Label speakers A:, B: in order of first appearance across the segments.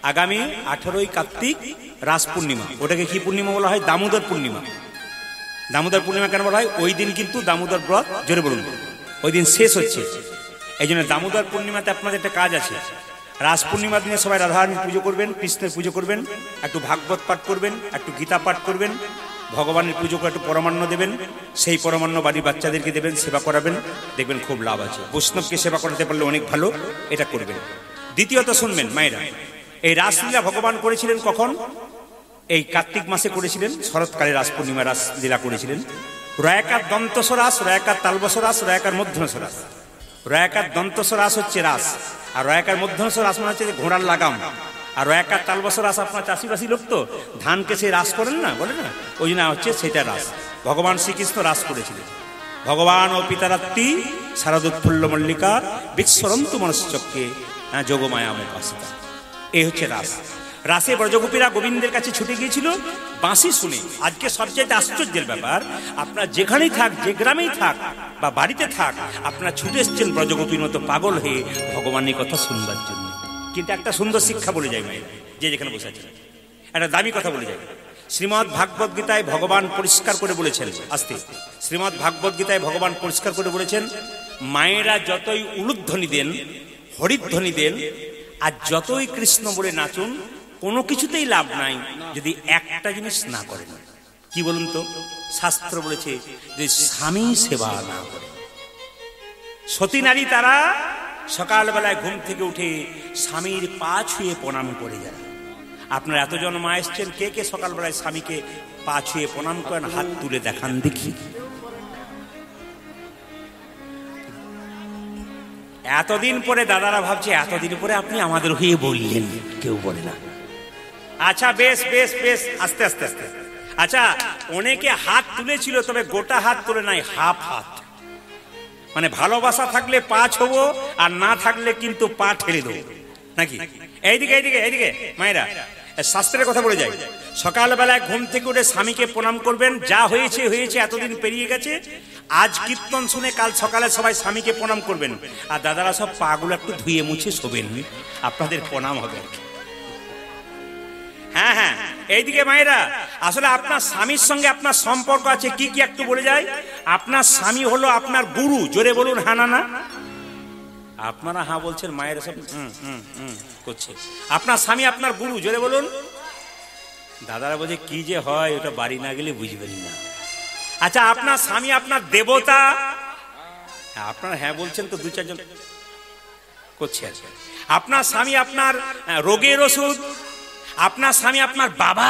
A: আগামী 18ই কার্তিক রাস পূর্ণিমা। ওটাকে কি পূর্ণিমা বলা হয়? দামোদর পূর্ণিমা। দামোদর পূর্ণিমা কেন বলা হয়? ওই দিন কিন্তু দামোদর ব্রত, জোরে বলুন, ওই দিন শেষ হচ্ছে। এই জন্য দামোদর পূর্ণিমাতে আপনাদের একটা কাজ আছে। রাস পূর্ণিমার দিনে সবাই রাধারানীর পুজো করবেন, কৃষ্ণের পুজো করবেন, একটু ভাগবত পাঠ করবেন, একটু গীতা পাঠ করবেন, ভগবানের পুজো করে একটু পরমান্ন দেবেন। সেই পরমান্ন বাড়ির বাচ্চাদেরকে দেবেন, সেবা করাবেন, দেখবেন খুব লাভ আছে। বৈষ্ণবকে সেবা করাতে পারলে অনেক ভালো, এটা করবেন। দ্বিতীয়ত শুনবেন মায়েরা, এই রাসলীলা ভগবান করেছিলেন কখন? এই কার্তিক মাসে করেছিলেন, শরৎকালে রাস পূর্ণিমা রাসলীলা করেছিলেন। রয়াকার দন্তস্বরাস, রয়াকার তালবসরাস, রয়াকার মধ্যনস্বরাস। রয়াকার দন্তস্বরাস হচ্ছে রাস, আর রয়াকার মধ্যনস্বরাস মানে হচ্ছে ঘোড়ার লাগাম। আর রয়াকার তালবসরাস আপনার চাষিবাসী লোক তো ধানকে সে রাস করেন না, বলে না, ওই জন্য হচ্ছে সেটা রাস। ভগবান শ্রীকৃষ্ণ রাস করেছিলেন। ভগবান ও পিতারাত্রি শারদোৎফুল্ল মল্লিকা বিস্ফরন্তু মনশ্চক্রে যোগমায়া মুপাসিতা। এই হচ্ছে রাস। রাসে ব্রজগোপীরা গোবিন্দের কাছে ছুটে গিয়েছিল বাঁশি শুনে। আজকে সবচেয়ে আশ্চর্যের ব্যাপার, আপনার যেখানেই থাক, যে গ্রামেই থাক বা বাড়িতে থাক, আপনারা ছুটে এসছেন ব্রজগোপীর মতো পাগল হয়ে ভগবানের কথা শুনবার জন্য। কিন্তু একটা সুন্দর শিক্ষা বলে যায় মায়ের, যে যেখানে বসে আছেন, একটা দামি কথা বলে যায়। শ্রীমদ্ ভাগবত গীতায় ভগবান পরিষ্কার করে বলেছেন, আস্তে, শ্রীমদ্ ভাগবত গীতায় ভগবান পরিষ্কার করে বলেছেন, মায়েরা যতই উলুধ্বনি দেন, হরিধ্বনি দেন, আর যতই কৃষ্ণ বলে নাচুন, কোনো কিছুতেই লাভ নাই যদি একটা জিনিস না করেন। কি বলুন তো? শাস্ত্র বলেছে যে স্বামী সেবা না করে। সতী নারী তারা সকালবেলায় ঘুম থেকে উঠে স্বামীর পা ছুঁয়ে প্রণাম করে যায়। আপনার এতজন মা এসছেন, কে কে সকালবেলায় স্বামীকে পা ছুঁয়ে প্রণাম করেন? হাত তুলে দেখান দেখি। এতদিন পরে দাদারা ভাবছে, এতদিন পরে আপনি আমাদের হয়ে বললেন, কেউ বলে না। আচ্ছা বেশ বেশ বেশ, আস্তে আস্তে আস্তে। আচ্ছা, অনেকে হাত তুলেছিল, তবে গোটা হাত তুলে নাই, হাফ হাত। মানে ভালোবাসা থাকলে পা ছোবো, আর না থাকলে কিন্তু পা ঠেলে দেবো, নাকি? এইদিকে এইদিকে এইদিকে মায়েরা, শাস্ত্রের কথা বলে যায়, সকালবেলায় ঘুম থেকে উঠে স্বামীকে প্রণাম করবেন। যা হয়েছে হয়েছে, এতদিন পেরিয়ে গেছে, আজ কীর্তন শুনে কাল সকালে সবাই স্বামীকে প্রণাম করবেন। আর দাদারা সব পাগুলো একটু ধুয়ে মুছে শোবেন, আপনাদের প্রণাম হবে। হ্যাঁ হ্যাঁ, এইদিকে মায়েরা, আসলে আপনার স্বামীর সঙ্গে আপনার সম্পর্ক আছে কি কি একটু বলে যায়। আপনার স্বামী হলো আপনার গুরু, জোরে বলুন হ্যাঁ না না। আপনারা হ্যাঁ বলছেন, মায়েরা সব করছে। আপনার স্বামী আপনার গুরু, জোরে বলুন। দাদারা বলছে কি যে হয়, ওটা বাড়ি না গেলে বুঝবেন না। আচ্ছা, আপনার স্বামী আপনার দেবতা। আপনারা হ্যাঁ বলছেন তো, দু চারজন করছে। আপনার স্বামী আপনার রোগের ওষুধ। আপনার স্বামী আপনার বাবা।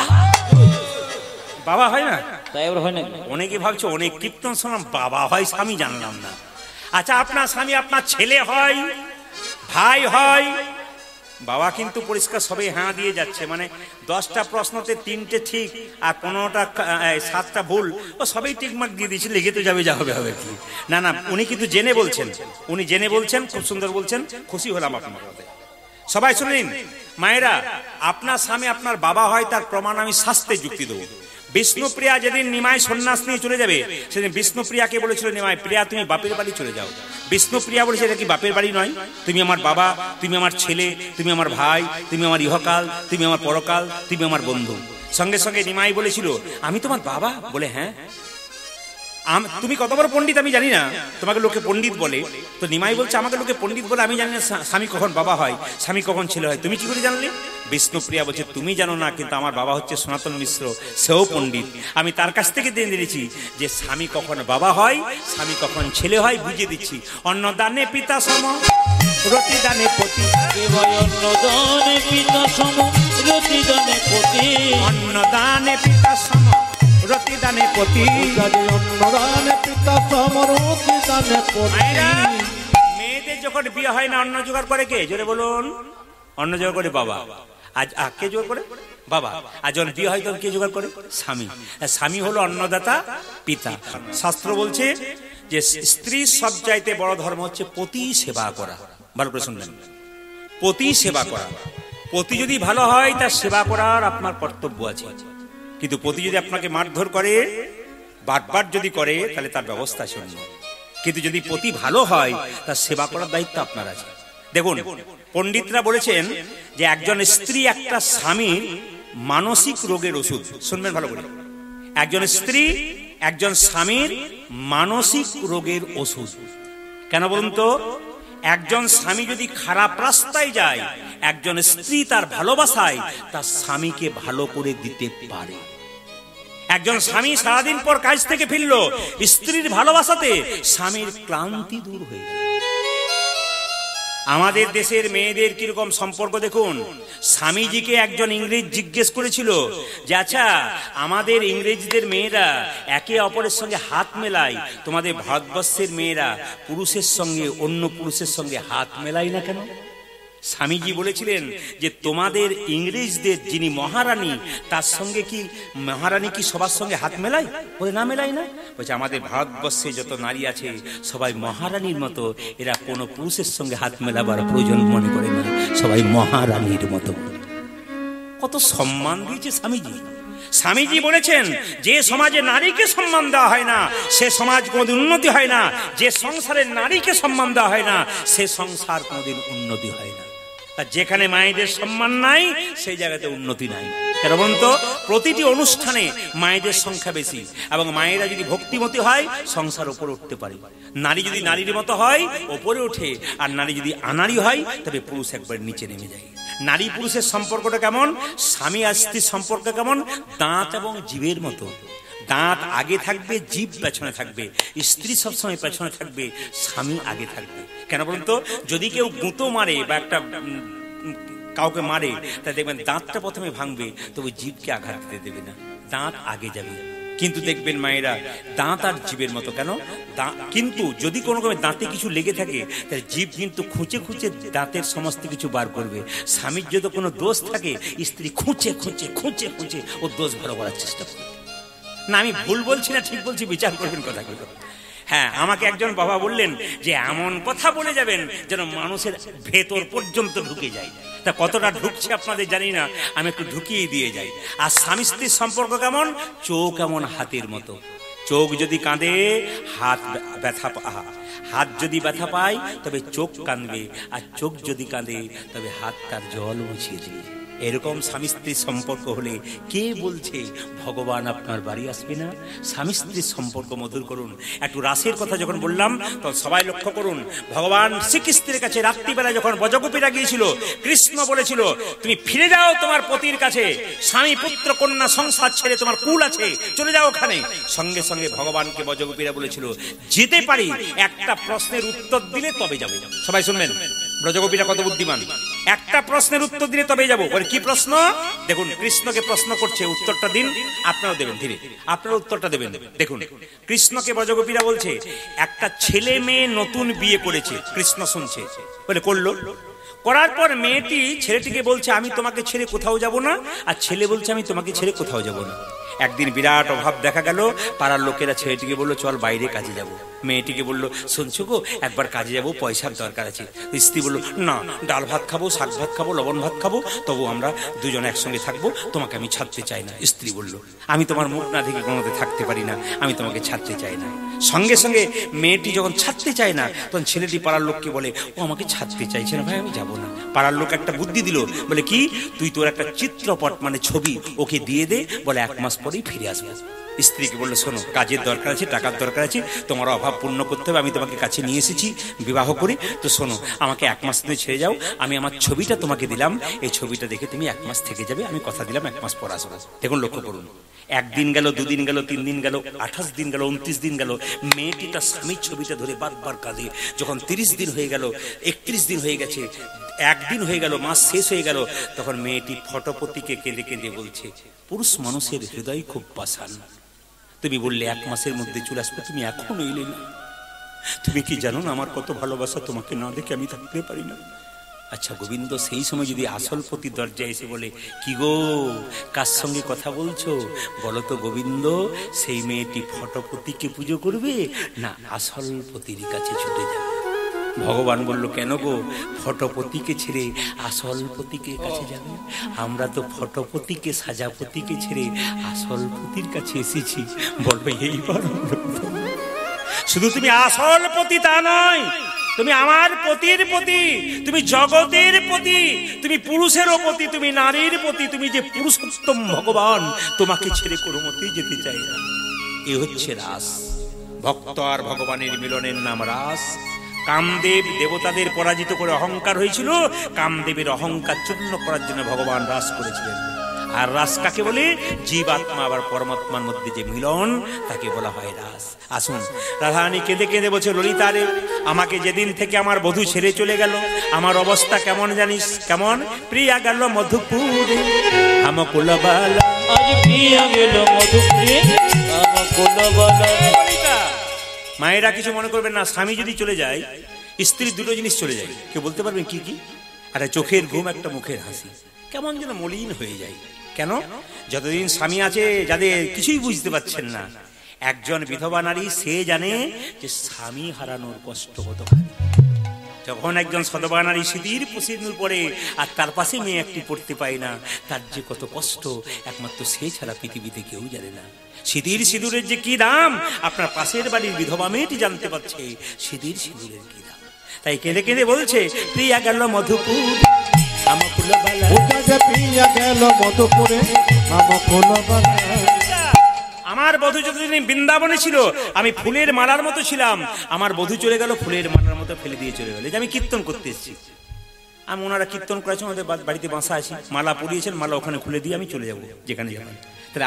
A: বাবা হয় না? তাই হয় না? অনেকে ভাবছে অনেক কীর্তন শোনাম, বাবা হয় স্বামী, জানলাম না। আচ্ছা, আপনার স্বামী আপনার ছেলে হয়, ভাই হয়। বাবা কিন্তু পরিষ্কার সবাই হ্যাঁ দিয়ে যাচ্ছে, মানে 10টা প্রশ্নতে 3টে ঠিক আর 15টা 7টা ভুল, ও সবাই টিকমার্ক দিয়ে দিয়েছে, লেগে তো যাবে, যা হবে হবে কি না। না, উনি কিন্তু জেনে বলছেন, উনি জেনে বলছেন, খুব সুন্দর বলছেন, খুশি হলাম আপনার কথা। সবাই শুনেন মায়েরা, আপনার স্বামী আপনার বাবা হয়, তার প্রমাণ আমি শাস্ত্রে যুক্তি দেবো। বিষ্ণুপ্রিয়া যেদিন নিমাই সন্ন্যাস নিয়ে চলে যাবে, সেদিন বিষ্ণুপ্রিয়াকে বলেছিল, নিমাই প্রিয়া তুমি বাপের বাড়ি চলে যাও। বিষ্ণুপ্রিয়া বলেছে, এটা কি বাপের বাড়ি নয়? তুমি আমার বাবা, তুমি আমার ছেলে, তুমি আমার ভাই, তুমি আমার ইহকাল, তুমি আমার পরকাল, তুমি আমার বন্ধু। সঙ্গে সঙ্গে নিমাই বলেছিল, আমি তোমার বাবা? বলে হ্যাঁ। তুমি কত বড় পণ্ডিত আমি জানি না, তোমাকে লোকে পণ্ডিত বলে। তো নিমাই বলছে, আমাকে লোকে পণ্ডিত বলে, আমি জানি না স্বামী কখন বাবা হয়, স্বামী কখন ছেলে হয়, তুমি কি করে জানলে? বিষ্ণুপ্রিয়া বলছে, তুমি জানো না, কিন্তু আমার বাবা হচ্ছে সনাতন মিশ্র, সেও পণ্ডিত। আমি তার কাছ থেকে জেনে দিয়েছি যে স্বামী কখন বাবা হয়, স্বামী কখন ছেলে হয়, বুঝিয়ে দিচ্ছি। অন্নদানে পিতা সম, রতিদানে পতি। অন্নদানে পিতা সম, রতিদানে পতি। অন্নদানে পিতা সম, রতিদানে পতি। অন্নদানে পিতা সম, রতিদানে পতি। মেয়েদের যখন বিয়ে হয় না, অন্ন জোগাড় করে কে? জোরে বলুন। অন্ন জোগাড় করে বাবা। আজ কে জোগাড় করে? বাবা। আর যখন বিয়ে হয় তখন কে জোগাড় করে? স্বামী। স্বামী হলো অন্নদাতা, পিতা। শাস্ত্র বলছে যে স্ত্রীর সব চাইতে বড় ধর্ম হচ্ছে পতি সেবা করা। ভালো করে শুনলেন, পতি সেবা করা। পতি যদি ভালো হয়, তার সেবা করার আপনার কর্তব্য আছে। কিন্তু পতি যদি আপনাকে মারধর করে, বারবার যদি করে, তাহলে তার ব্যবস্থা শূন্য। কিন্তু যদি পতি ভালো হয়, তার সেবা করার দায়িত্ব আপনার আছে। দেখুন, পণ্ডিতরা বলেছেন যে একজন স্ত্রী একটা স্বামীর মানসিক রোগের ওষুধ। শুনবেন ভালো করে, একজন স্ত্রী একজন স্বামীর মানসিক রোগের ওষুধ। কেন বলুন তো? একজন স্বামী যদি খারাপ রাস্তায় যায়, একজন স্ত্রী তার ভালোবাসায় তার স্বামীকে ভালো করে দিতে পারে। একজন স্বামী সারাদিন পর কাজ থেকে ফিরল, স্ত্রীর ভালোবাসাতে স্বামীর ক্লান্তি দূর হয়ে গেল। আমাদের দেশের মেয়েদের কিরকম সম্পর্ক দেখুন। স্বামীজিকে একজন ইংরেজ জিজ্ঞেস করেছিল যে আচ্ছা, আমাদের ইংরেজদের মেয়েরা একে অপরের সঙ্গে হাত মেলায়, তোমাদের ভারতবর্ষের মেয়েরা পুরুষের সঙ্গে অন্য পুরুষের সঙ্গে হাত মেলায় না কেন? স্বামীজি বলেছিলেন যে তোমাদের ইংরেজদের যিনি মহারানী, তার সঙ্গে কি মহারানী কি সবার সঙ্গে হাত মেলায়? বলে না, মেলায় না। বলছে আমাদের ভারতবর্ষে যত নারী আছে সবাই মহারানীর মতো, এরা কোনো পুরুষের সঙ্গে হাত মেলাবার প্রয়োজন মনে করে না, সবাই মহারানীর মতো। কত সম্মান দিয়েছে স্বামীজি। স্বামীজি বলেছেন যে সমাজে নারীকে সম্মান দেওয়া হয় না সে সমাজ কোনোদিন উন্নতি হয় না, যে সংসারে নারীকে সম্মান দেওয়া হয় না সে সংসার কোনোদিন উন্নতি হয় না। আর যেখানে মায়েদের সম্মান নাই সেই জায়গাতে উন্নতি নাই। কেন বলুন তো? প্রতিটি অনুষ্ঠানে মায়েদের সংখ্যা বেশি, এবং মায়েরা যদি ভক্তিমতী হয় সংসার উপরে উঠতে পারে। নারী যদি নারীর মতো হয় ওপরে ওঠে, আর নারী যদি আনাড়ি হয় তবে পুরুষ একবার নিচে নেমে যায়। নারী পুরুষের সম্পর্কটা কেমন? স্বামী আর স্ত্রীর সম্পর্ক কেমন? দাঁত এবং জিভের মতো। দাঁত আগে থাকবে, জিভ পেছনে থাকবে। স্ত্রী সবসময় পেছনে থাকবে, স্বামী আগে থাকবে। কেন বলুন তো? যদি কেউ গুঁতো মারে বা একটা কাউকে মারে, তা দেখবেন দাঁতটা প্রথমে ভাঙবে, তবে জিভকে আঘাত দিতে দেবে না, দাঁত আগে যাবে। কিন্তু দেখবেন মায়েরা দাঁত আর জিভের মতো। কেন? কিন্তু যদি কোনো দাঁতে কিছু লেগে থাকে তাহলে জিভ কিন্তু খুঁচে খুঁচে দাঁতের সমস্ত কিছু বার করবে। স্বামীর যদি কোনো দোষ থাকে, স্ত্রী খুঁচে খুঁচে খুঁচে খুঁচে ওর দোষ ভালো করার চেষ্টা করবে। না, আমি ভুল বলছি না ঠিক বলছি, বিচার করবেন কথাগুলো। হ্যাঁ, আমাকে একজন বাবা বললেন যে এমন কথা বলে যাবেন যেন মানুষের ভেতর পর্যন্ত ঢুকে যায়। তা কতটা ঢুকছে আপনাদের জানি না, আমি একটু ঢুকিয়ে দিয়ে যাই। আর স্বামী স্ত্রীর সম্পর্ক কেমন? চোখ এমন হাতের মতো। চোখ যদি কাঁদে হাত ব্যথা, হাত যদি ব্যথা পায় তবে চোখ কাঁদবে, আর চোখ যদি কাঁদে তবে হাত তার জল মুছিয়ে দিবে। এরকম স্বামী স্ত্রীর সম্পর্ক হলে কে বলছে ভগবান আপনার বাড়ি আসবে না? স্বামী স্ত্রীর সম্পর্ক মধুর করুন। একটু রাসের কথা যখন বললাম তখন সবাই লক্ষ্য করুন, ভগবান শ্রীকৃষ্ণের কাছে রাত্রিবেলা যখন ব্রজগোপীরা গিয়েছিল, কৃষ্ণ বলেছিল তুমি ফিরে যাও তোমার পতির কাছে, স্বামী পুত্র কন্যা সংসার ছেড়ে তোমার কুল আছে, চলে যাও ওখানে। সঙ্গে সঙ্গে ভগবানকে ব্রজগোপীরা বলেছিল যেতে পারি, একটা প্রশ্নের উত্তর দিলে তবে যাবো। সবাই শুনবেন, ব্রজগোপীরা কত বুদ্ধিমান। একটা প্রশ্নের উত্তর দিলে তবে যাবো। কি প্রশ্ন? দেখুন, কৃষ্ণকে প্রশ্ন করছে, উত্তরটা দিন। আপনারাও দেবেন, ধীরে আপনারা উত্তরটা দেবেন। দেখুন, কৃষ্ণকে ব্রজগোপীরা বলছে একটা ছেলে মেয়ে নতুন বিয়ে করেছে, কৃষ্ণ শুনছে, বলে করলো। করার পর মেয়েটি ছেলেটিকে বলছে আমি তোমাকে ছেড়ে কোথাও যাব না, আর ছেলে বলছে আমি তোমাকে ছেড়ে কোথাও যাব না। একদিন বিরাট অভাব দেখা গেল, পাড়ার লোকেরা ছেলেটিকে বললো চল বাইরে কাজে যাব। মেয়েটিকে বললো শুনছো গো, একবার কাজে যাব, পয়সার দরকার আছে। স্ত্রী বললো না, ডাল ভাত খাবো, শাক ভাত খাবো, লবণ ভাত খাবো, তবু আমরা দুজন একসঙ্গে থাকবো, তোমাকে আমি ছাড়তে চাই না। স্ত্রী বললো আমি তোমার মুখ না দেখে কোনোতে থাকতে পারি না, আমি তোমাকে ছাড়তে চাই না। সঙ্গে সঙ্গে মেয়েটি যখন ছাড়তে চায় না, তখন ছেলেটি পাড়ার লোককে বলে ও আমাকে ছাড়তে চাইছে না, ভাই আমি যাবো না। পাড়ার লোক একটা বুদ্ধি দিল, বলে কি তুই তোর একটা চিত্রপট মানে ছবি ওকে দিয়ে দে, বলে 1 মাস পরেই ফিরে আসবো। স্ত্রীকে বললো শোনো, কাজের দরকার আছে, টাকার দরকার আছে, তোমার অভাব পূর্ণ করতে হবে, আমি তোমাকে কাছে নিয়ে এসেছি বিবাহ করে, তো শোনো আমাকে 1 মাস ধরে ছেড়ে যাও, আমি আমার ছবিটা তোমাকে দিলাম, এই ছবিটা দেখে তুমি 1 মাস থেকে যাবে, আমি কথা দিলাম 1 মাস পর আসবো। দেখুন, লক্ষ্য করুন, 1 দিন গেল, 2 দিন গেল, 3 দিন গেল, 28 দিন গেল, 29 দিন গেল, মেয়েটি তার স্বামীর ছবিটা ধরে বারবার কাঁদে। যখন 30 দিন হয়ে গেল, 31 দিন হয়ে গেছে, 1 দিন হয়ে গেল, মাস শেষ হয়ে গেল, তখন মেয়েটি ফটোপতিকে কেঁদে কেঁদে বলছে পুরুষ মানুষের হৃদয় খুব পাষাণ, তুমি বললে 1 মাসের মধ্যে চলে আসবে, তুমি এখনো এলে না। তুমি কি জানো না আমার কত ভালোবাসা, তোমাকে না দেখে আমি থাকতে পারি না। আচ্ছা গোবিন্দ সেই সময় যদি আসল পতি দরজায় এসে বলে কি গো কার সঙ্গে কথা বলছো, বলো তো গোবিন্দ, সেই মেয়েটি ফটোপতিকে পুজো করবে না আসল পতির কাছে ছুটে যাবে? ভগবান বলল কেন গো, ফটোপতিকে ছেড়ে আসল পতিকে কাছে যাবে? আমরা তো ফটোপতিকে সাজাপতিকে ছেড়ে আসল পতির কাছে এসেছি, বলবে এইবার শুধু তুমি আসল পতি তা নয়, তুমি আমার পতির পতি, তুমি জগতের পতি, তুমি পুরুষেরও পতি, তুমি নারীর পতি, তুমি যে পুরুষোত্তম ভগবান, তোমাকে ছেড়ে কোনো মতেই যেতে চাই না। এ হচ্ছে রাস। ভক্ত আর ভগবানের মিলনের নাম রাস। কামদেব দেবতাদের পরাজিত করে অহংকার হয়েছিল, কামদেবের অহংকার চূর্ণ করার জন্য ভগবান রাস করেছিলেন। আর রাস কাকে বলে? জীবাত্মা আবার পরমাত্মার মধ্যে যে মিলন, তাকে বলা হয় রাস। আসুন, রাধারানী কেঁদে কেঁদে বলছে, ললিতা রে, আমাকে যেদিন থেকে আমার বধূ ছেড়ে চলে গেল, আমার অবস্থা কেমন জানিস? কেমন? প্রিয়া গেল মধুপুরে আমকুল বালা,
B: আজ প্রিয়া গেল মধুপুরে আমকুল বালা।
A: মায়েরা কিছু মনে করবেন না, স্বামী যদি চলে যায়, স্ত্রীর দুটো জিনিস চলে যায়। কেউ বলতে পারবেন কি কি? আরে চোখের ঘুম, একটা মুখের হাসি, কেমন যেন মলিন হয়ে যায়। কেন? যতদিন স্বামী আছে, যাদের কিছুই বুঝতে পারছেন না, একজন বিধবা নারী সে জানে যে স্বামী হারানোর কষ্ট কতখানি। যখন একজন সধবা নারী সিঁদুর সিঁদুর পরে আর তার পাশে মেয়ে একটি পড়তে পায় না, তার যে কত কষ্ট একমাত্র সে ছাড়া পৃথিবীতে কেউ জানে না। সিঁদুরের যে কি দাম, আপনার পাশের বাড়ির বিধবা মেয়েটি জানতে পারছে সিঁদুরের কি দাম। তাই কেঁদে কেঁদে বলছে, প্রিয়া গেল মধুপুর আমকুল বালা,
C: প্রিয়া গেল মধুপুরে আমকুল বালা।
A: আমার বধূ যতদিন বৃন্দাবনে ছিল, আমি ফুলের মালার মতো ছিলাম। আমার বধূ চলে গেল, ফুলের মালার মতো ফেলে দিয়ে চলে গেল। যে আমি কীর্তন করতে এসেছি, আমি ওনারা কীর্তন করেছেন, আমাদের বাড়িতে বাসা আছে, মালা পরিয়েছেন, মালা ওখানে খুলে দিয়ে আমি চলে যাবো যেখানে যাবেন। তাহলে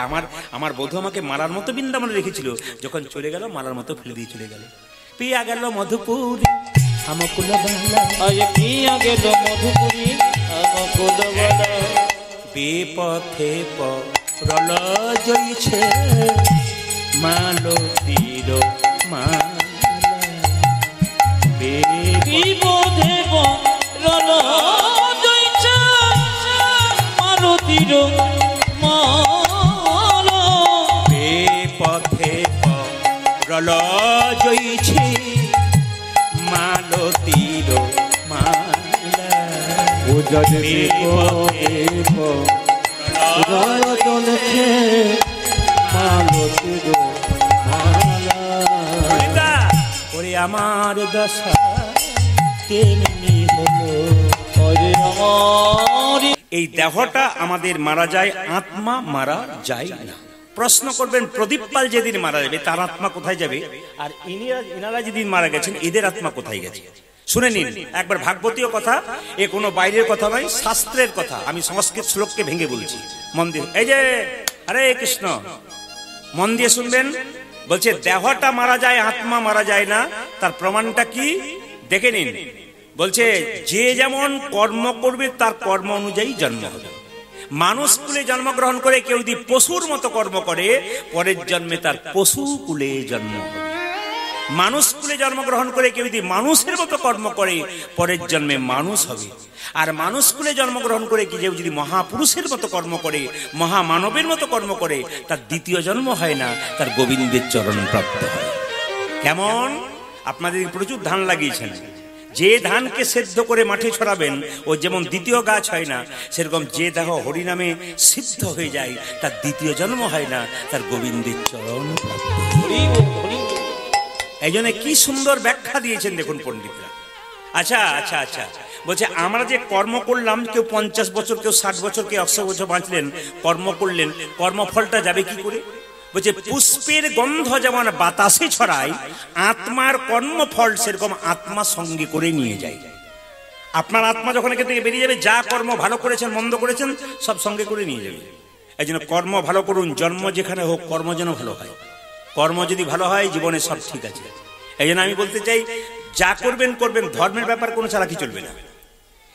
A: আমার বধূ আমাকে মালার মতো বৃন্দাবনে রেখেছিল, যখন চলে গেল মালার মতো ফেলে দিয়ে চলে গেল। প্রিয়া গেল মধুপুর আমকুল বালা,
B: আজ প্রিয়া গেল মধুপুরে আমকুল বালা।
A: বেপথে পরল জইছে মালতীর মালা,
B: বিবোধে বরল জইছে মালতীর মালা।
A: বেপথে পরল জইছে মালতীর মালা, ওরে আমার দশা তেমনি হলো। এই দেহটা আমাদের মারা যায়, আত্মা মারা যায় না। প্রশ্ন করবেন, প্রদীপ পাল যেদিন মারা যাবে তার আত্মা কোথায় যাবে? আর ইনারা যেদিন মারা গেছেন এদের আত্মা কোথায় গেছে? শুনে নিন একবার, ভাগবতীয় কথা, এ কোনো বাইরের কথা নয়, শাস্ত্রের কথা। আমি সংস্কৃত শ্লোককে ভেঙে বলছি, মন দিয়ে। এই যে হরে কৃষ্ণ, মন দিয়ে শুনবেন। বলছে দেহটা মারা যায়, আত্মা মারা যায় না। তার প্রমাণটা কি দেখে নিন। বলছে যে যেমন কর্ম করবে তার কর্ম অনুযায়ী জন্ম হবে। মানুষ কুলে জন্মগ্রহণ করে কেউ যদি পশুর মতো কর্ম করে, পরের জন্মে তার পশু কুলে জন্ম হবে। মানুষ কুলে জন্মগ্রহণ করে কেউ যদি মানুষের মতো কর্ম করে, পরের জন্মে মানুষ হবে। আর মানুষ কুলে জন্মগ্রহণ করে কেউ যদি মহাপুরুষের মতো কর্ম করে, মহামানবের মতো কর্ম করে, তার দ্বিতীয় জন্ম হয় না, তার গোবিন্দের চরণ প্রাপ্ত হয়। কেমন? আপনাদের প্রচুর ধান লাগিয়েছেন, যে ধানকে সেদ্ধ করে মাঠে ছড়াবেন ও যেমন দ্বিতীয় গাছ হয় না, সেরকম যে দেহ হরিনামে সিদ্ধ হয়ে যায় তার দ্বিতীয় জন্ম হয় না, তার গোবিন্দের চরণ প্রাপ্ত। এই জন্য কি সুন্দর ব্যাখ্যা দিয়েছেন দেখুন পণ্ডিতরা। আচ্ছা আচ্ছা আচ্ছা, বলছে আমরা যে কর্ম করলাম, কেউ 50 বছর, কেউ 60 বছর, কেউ 100 বছর বাঁচলেন, কর্ম করলেন, কর্মফলটা যাবে কি করে? বলছে পুষ্পের গন্ধ যেমন বাতাসে ছড়ায়, আত্মার কর্মফল সেরকম আত্মা সঙ্গে করে নিয়ে যায়। আপনার আত্মা যখন এখান থেকে বেরিয়ে যাবে, যা কর্ম ভালো করেছেন মন্দ করেছেন সব সঙ্গে করে নিয়ে যাবে। এই জন্য কর্ম ভালো করুন, জন্ম যেখানে হোক কর্ম যেন ভালো হয়। কর্ম যদি ভালো হয় জীবনে সব ঠিক আছে। এই জন্য আমি বলতে চাই, যা করবেন করবেন, ধর্মের ব্যাপার কোনো চালাকি চলবে না।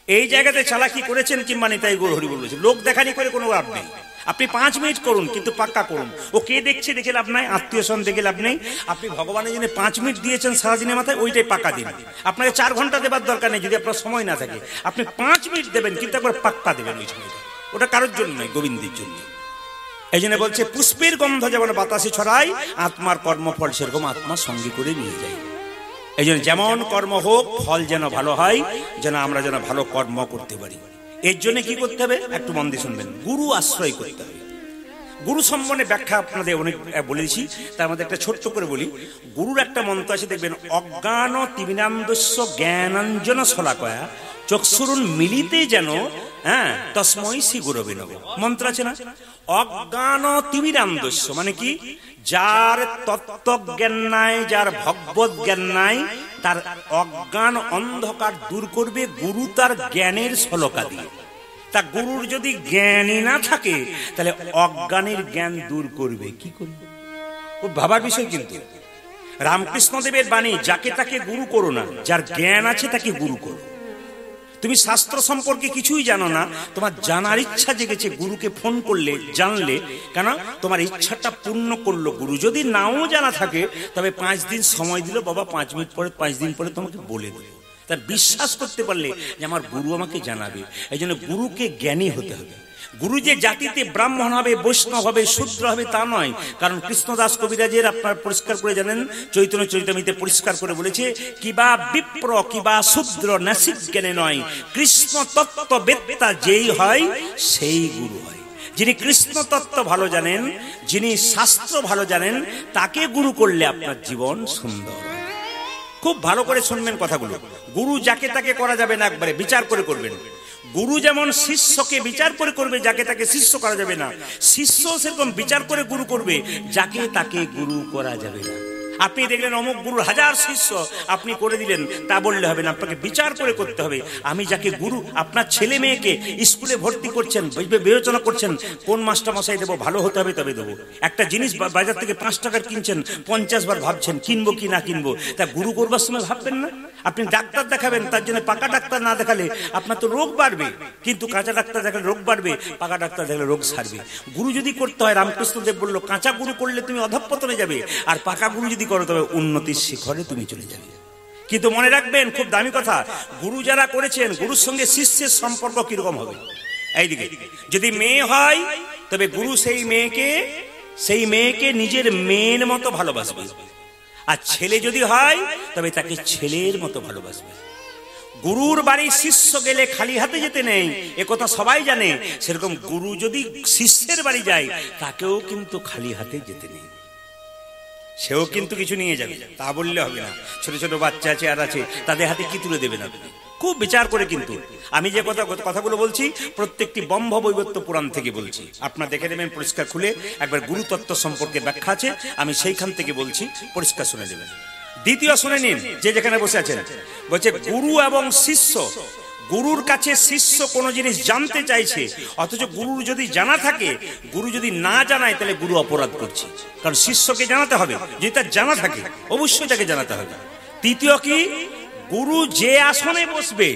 A: এই জায়গাতে চালাকি করেছেন কিংবা নেতাই গৌর হরি বলেছে, লোক দেখানি করে কোনো লাভ নেই। আপনি 5 মিনিট করুন, কিন্তু পাক্কা করুন। ও কে দেখছে দেখে লাভ নাই, আত্মীয় স্বজন দেখে লাভ নেই। আপনি ভগবানের জন্য 5 মিনিট দিয়েছেন সারাদিনের মাথায়, ওইটাই পাক্কা দিন। আপনাকে 4 ঘন্টা দেবার দরকার নেই যদি আপনার সময় না থাকে। আপনি 5 মিনিট দেবেন, কিন্তু একবার পাক্কা দেবেন ওই সময়টা। ওটা কারোর জন্য নয়, গোবিন্দের জন্য। এই জন্য বলছে পুষ্পের গন্ধ যেমন বাতাসে ছড়ায়, আত্মার কর্মফল সেরকম আত্মা সঙ্গে করে নিয়ে যায়। এই জন্য যেমন কর্ম হোক, ফল যেন ভালো হয়, যেন আমরা যেন ভালো কর্ম করতে পারি। এর জন্য কি করতে হবে একটু মন দিয়ে শুনবেন। গুরু আশ্রয় করতে হবে। গুরু সম্বন্ধে ব্যাখ্যা আপনাদের অনেক বলেছি, তার মধ্যে একটা ছোট্ট করে বলি। গুরুর একটা মন্ত্র আছে, দেখবেন, অজ্ঞান তিমিরান্ধস্য জ্ঞানাঞ্জন শলাকয়া চক্ষুরুন মিলিতে যেন, হ্যাঁ, তস্মৈ শ্রী গুরবে নমঃ মন্ত্র আছে না? অজ্ঞান তিমিরান্ধস্য মানে কি? যার তত্ত্বজ্ঞান নাই, যার ভগবত জ্ঞান নাই, তার অজ্ঞান অন্ধকার দূর করবে গুরু তার জ্ঞানের শলকা দিয়ে। তা গুরুর যদি জ্ঞানই না থাকে তাহলে অজ্ঞানের জ্ঞান দূর করবে কি করবে? খুব ভাবার বিষয়। কিন্তু রামকৃষ্ণদেবের বাণী, যাকে তাকে গুরু করো না, যার জ্ঞান আছে তাকে গুরু করো। তুমি শাস্ত্র সম্পর্কে কিছুই জানো না, তোমার জানার ইচ্ছা জেগেছে, গুরুকে ফোন করলে, জানলে, কেন? তোমার ইচ্ছাটা পূর্ণ করলো গুরু। যদি নাও জানা থাকে তবে 5 দিন সময় দিল, বাবা 5 মিনিট পরে, 5 দিন পরে তোমাকে বলে দেবে। তার বিশ্বাস করতে পারলে যে আমার গুরু আমাকে জানাবে। এই জন্য গুরুকে জ্ঞানী হতে হবে। গুরু যে জাতিতে ব্রাহ্মণ হবে, বৈষ্ণব হবে, শূদ্র হবে তা নয়। কারণ কৃষ্ণদাস কবিরাজের আপনার পরিষ্কার করে জানেন, চৈতন্য চরিতামৃতে পরিষ্কার করে বলেছে, কিবা বিপ্র কিবা শূদ্র নাসিক জ্ঞানে নয়, কৃষ্ণ তত্ত্ব বেত্তা যেই হয় সেই গুরু হয়। যিনি কৃষ্ণ তত্ত্ব ভালো জানেন, যিনি শাস্ত্র ভালো জানেন, তাকে গুরু করলে আপনার জীবন সুন্দর। খুব ভালো করে শুনবেন কথাগুলো। গুরু যাকে তাকে করা যাবে না, একবারে বিচার করে করবেন। গুরু যেমন শিষ্যকে বিচার করে করবে, যাকে তাকে শিষ্য করা যাবে না, শিষ্য সেরকম বিচার করে গুরু করবে, যাকে তাকে গুরু করা যাবে না। আপনি দেখলেন অমুক গুরুর 1000 শিষ্য, আপনি করে দিলেন, তা বললে হবে না। আপনাকে বিচার করে করতে হবে। আমি যাকে গুরু, আপনার ছেলে মেয়েকে স্কুলে ভর্তি করছেন, বিবেচনা করছেন কোন মাস্টার মশাই দেবো, ভালো হতে হবে তবে দেবো। একটা জিনিস বাজার থেকে 5 টাকার কিনছেন, 50 বার ভাবছেন কিনবো কি না কিনবো। তা গুরু করবার সময় ভাববেন না? আপনি ডাক্তার দেখাবেন, তার জন্য পাকা ডাক্তার না দেখালে আপনার তো রোগ বাড়বে, কিন্তু কাঁচা ডাক্তার দেখালে রোগ বাড়বে, পাকা ডাক্তার দেখালে রোগ সারবে। গুরু যদি করতে হয়, রামকৃষ্ণদেব বললো, কাঁচা গুরু করলে তুমি অধঃপতনে যাবে, আর পাকা গুরু যদি করো তবে উন্নতির শিখরে তুমি চলে যাবে। কিন্তু মনে রাখবেন, খুব দামি কথা, গুরু যারা করেছেন, গুরুর সঙ্গে শিষ্যের সম্পর্ক কিরকম হবে? এইদিকে যদি মেয়ে হয় তবে গুরু সেই মেয়েকে নিজের মেয়ের মতো ভালোবাসবে, আর ছেলে যদি হয় তবে তাকে ছেলের মতো ভালোবাসবে। গুরুর বাড়ি শিষ্য গেলে খালি হাতে যেতে নেই, একথা সবাই জানে। সেরকম গুরু যদি শিষ্যের বাড়ি যায়, তাকেও কিন্তু খালি হাতে যেতে নেই, সেও কিন্তু কিছু নিয়ে যাবে। তা বললে হবে না। ছোট ছোট বাচ্চা আছে, আর আছে, তাদের হাতে কি তুলে দেবেন আপনি? খুব বিচার করে। কিন্তু আমি যে কথাগুলো বলছি প্রত্যেকটি ব্রহ্ম বৈবর্ত পুরাণ থেকে বলছি। আপনারা দেখে নেবেন পরিষ্কার খুলে, একবার গুরুতত্ত্ব সম্পর্কে ব্যাখ্যা আছে, আমি সেইখান থেকে বলছি, পরিষ্কার শুনে নেবেন। দ্বিতীয় শুনে নিন, যে যেখানে বসে আছেন। বলছে গুরু এবং শিষ্য, গুরুর কাছে শিষ্য কোনো জিনিস জানতে চাইছে, অথচ গুরুর যদি জানা থাকে, গুরু যদি না জানায় তাহলে গুরু অপরাধ করছে। কারণ শিষ্যকে জানাতে হবে, যদি তার জানা থাকে অবশ্যই তাকে জানাতে হবে। তৃতীয় কি, গুরু যে আসনে বসবে,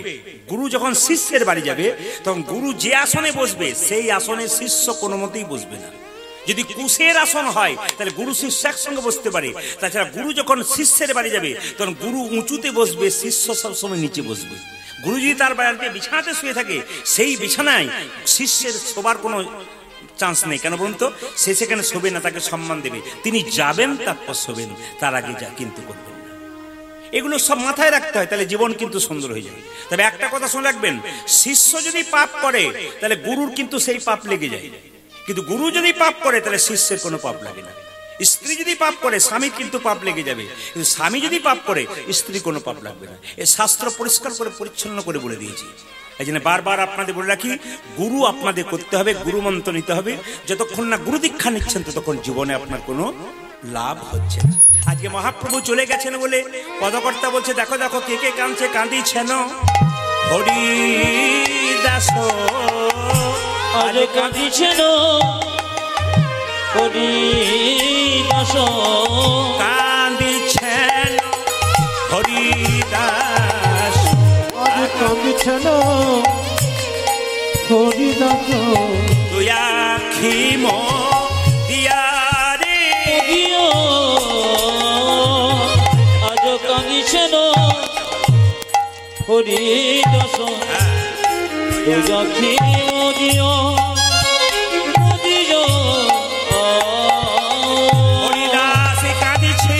A: গুরু যখন শিষ্যের বাড়ি যাবে তখন গুরু যে আসনে বসবে সেই আসনে শিষ্য কোনো মতেই বসবে না। যদি কুশের আসন হয় তাহলে গুরু শিষ্য একসঙ্গে বসতে পারে। তাছাড়া গুরু যখন শিষ্যের বাড়ি যাবে তখন গুরু উঁচুতে বসবে, শিষ্য সবসময় নিচে বসবে। গুরু যদি তার বাড়িতে বিছানাতে শুয়ে থাকে, সেই বিছানায় শিষ্যের শোবার কোনো চান্স নেই। কেন বলুন তো? সে সেখানে শোবে না, তাকে সম্মান দেবে। তিনি যাবেন তারপর শোবেন, তার আগে যা কিন্তু করবেন না। এগুলো সব মাথায় রাখতে হয়, তাহলে জীবন কিন্তু সুন্দর হয়ে যাবে। তবে একটা কথা শুনে রাখবেন, শিষ্য যদি পাপ করে তাহলে গুরুর কিন্তু সেই পাপ লেগে যায়, কিন্তু গুরু যদি পাপ করে তাহলে শিষ্যের কোনো পাপ লাগে না। স্ত্রী যদি পাপ করে স্বামীর কিন্তু পাপ লেগে যাবে, কিন্তু স্বামী যদি পাপ করে স্ত্রী কোনো পাপ লাগবে না। এ শাস্ত্র পরিষ্কার করে পরিচ্ছন্ন করে বলে দিয়েছি। এই জন্য বারবার আপনাদের বলে রাখি, গুরু আপনাদের করতে হবে, গুরু মন্ত্র নিতে হবে। যতক্ষণ না গুরু দীক্ষা নিচ্ছেন ততক্ষণ জীবনে আপনার কোনো লাভ হচ্ছে না। আজকে মহাপ্রভু চলে গেছেন বলে পদকর্তা বলছে, দেখো দেখো কে কে কাঁদছে, কাঁদিছেন হরি দাস,
B: আজ কাঁদিছেন হরি দাস,
A: কাঁদিছেন হরি দাস,
C: আজ কাঁদিছেন হরি দাস,
A: তুই আখি মো দিয়া রে,
B: আজ কাঁদিছেন হরি দাস, তুই আখি দিও
A: হরিদাস কাঁদিছে,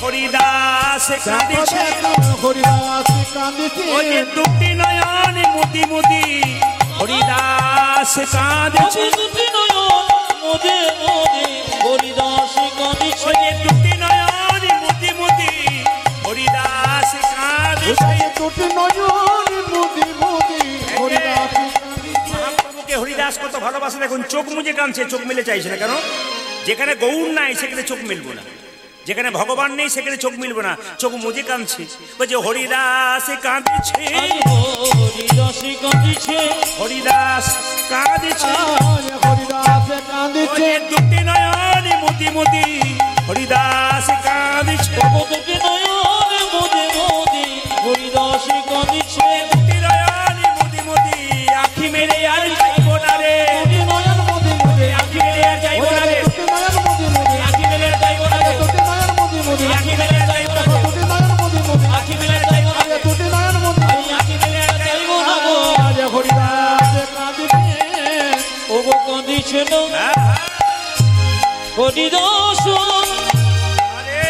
A: হরিদাস কাঁদিছে,
C: হরিদাস কাঁদিছে,
A: ওই যে দুটি নয়ন মুদি মুদি হরিদাস কাঁদছে।
B: দুটি নয়ন মোদে মোদে হরিদাস কাঁদিছে।
A: ওই যে দুটি নয়ন মুদি মুদি হরিদাস কাঁদছে।
C: দুটি নয়ন মুদি মুদি হরিদাস কাঁদিছে।
A: মহাপ্রভুকে হরিদাস কত ভালোবাসে দেখুন, চোখ মুজে কাঁদছে, চোখ মেলে চাইছে না কেন? যেখানে গৌর নাই সেখানে চোখ মিলবো না, যেখানে ভগবান নেই সেখানে চোখ মিলবো না, চোখ মুজে কাঁদছে। বলছে হরিদাস কাঁদছে,
B: হরিদাস কাঁদিছে।
A: হরিদাস কাঁদছে।
C: হরিদাস কাঁদিছে।
A: ওই দুটি নয়ন মুদি মুদি হরিদাস কাঁদছে।
B: দুটি নয়ন মোদে মোদে হরিদাস কাঁদিছে।
A: দুটি নয়ন মুদি মুদি আখি মেরে আর যাইবো না রে,
C: দুটি নয়ন মুদি মুদি
A: আখি মেরে আর যাইবো না রে,
C: দুটি নয়ন মুদি মুদি
A: আখি মেরে আর যাইবো না রে,
C: দুটি নয়ন মুদি মুদি
A: আখি মেরে আর যাইবো না রে,
C: দুটি নয়ন মুদি মুদি
B: আখি মেলে যাইবো না রে,
C: দুটি নয়ন মুদি মুদি
B: আখি মেলে যাইবো না গো।
C: হরিদাস কাঁদিছে।
B: ওগো কাঁদিছে না
A: হ্যাঁ,
B: হরিদাস।
A: আরে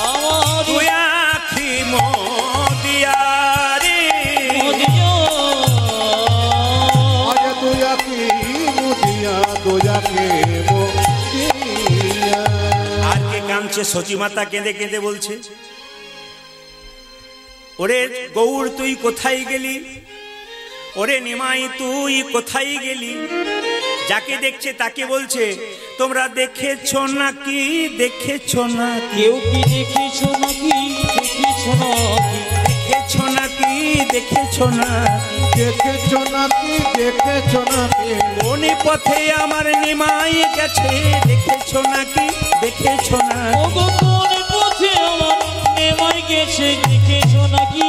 B: আমার
A: তুই আখি মোদিয়া রে,
C: আগে দুয়াকে মুদিয়া দুয়াকে মুদিয়া।
A: আর কে কাঁদছে? সচী মাতা কেঁদে কেঁদে বলছে, ওরে গৌর তুই কোথায় গেলি, ওরে নিমাই তুই কোথায় গেলি? যাকে দেখছে তাকে বলছে, তোমরা দেখেছো নাকি, দেখেছো নাকি,
B: কেউ কি দেখেছো নাকি, দেখেছো নাকি?
A: দেখেছো নাকি, দেখেছো নাকি?
C: দেখেছো নাকি দেখেছো নাকি
A: কোন পথে আমার নিমাই গেছে, দেখেছো নাকি, দেখেছো না?
B: ওগো কোন পথে আমার নেমাই গেছে, দেখেছো নাকি,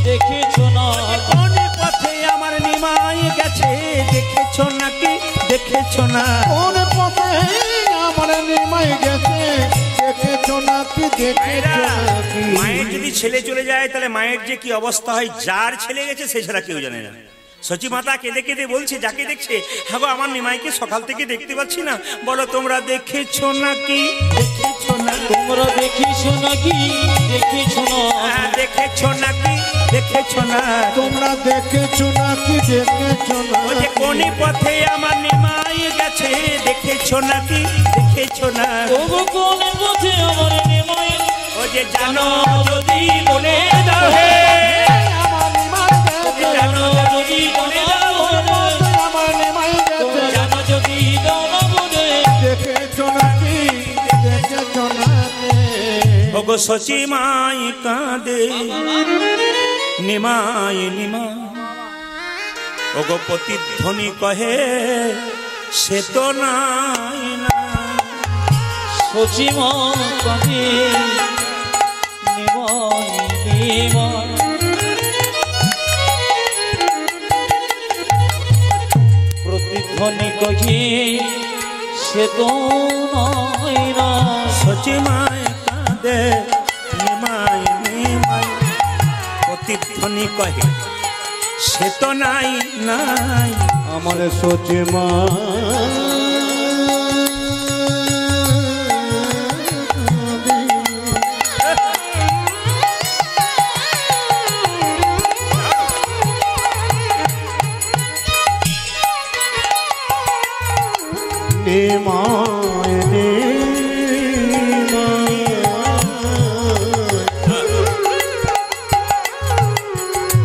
B: দেখেছো না?
A: কোন পথে আমার নিমাই গেছে, দেখেছো নাকি, দেখেছো না?
C: কোন পথে আমার নিমাই গেছে দেখেছো নাকি দেখেছো নাকি
A: মায়ের যদি ছেলে চলে যায় তাহলে মায়ের যে কি অবস্থা হয়, যার ছেলে গেছে সে ছাড়া কেউ জানে না। সচী মাতা কেঁদে কেঁদে বলছে যাকে দেখছে, হ্যাঁ গো আমার নিমাইকে সকাল থেকে দেখতে পাচ্ছি না, বলো তোমরা দেখেছো নাকি, দেখেছো না?
B: তোমরা দেখেছো নাকি, দেখেছো না?
A: হ্যাঁ, দেখেছো নাকি, দেখেছো না?
C: তোমরা দেখেছো নাকি দেখেছো না
A: ও যে কোন পথে আমার নিমাই গেছে, দেখেছো নাকি, দেখেছো না?
B: ওগো কোন পথে আমার নেমাই,
A: ও যে জানো যদি বলে দাও হে,
C: আমার নিমাই গেছে
B: জানো যদি বলে দাও রে,
C: আমার নিমাই গেছে
B: জানো যদি দাও না বলে,
C: দেখেছো নাকি দেখেছো নাকি
A: ও গো সচী মাই কাঁদে, নিমাই নিমাই, ও গো প্রতিধ্বনি কহে সে তো নাই না।
B: সচিমা কাঁদে নিমাই নিমাই, প্রতিধ্বনি কহি সে তো নাই না।
A: সচী মাই কাঁদে, নিমাই নিমাই, প্রতিধ্বনি কহে সে তো নাই নাই।
C: আমার সোচে মা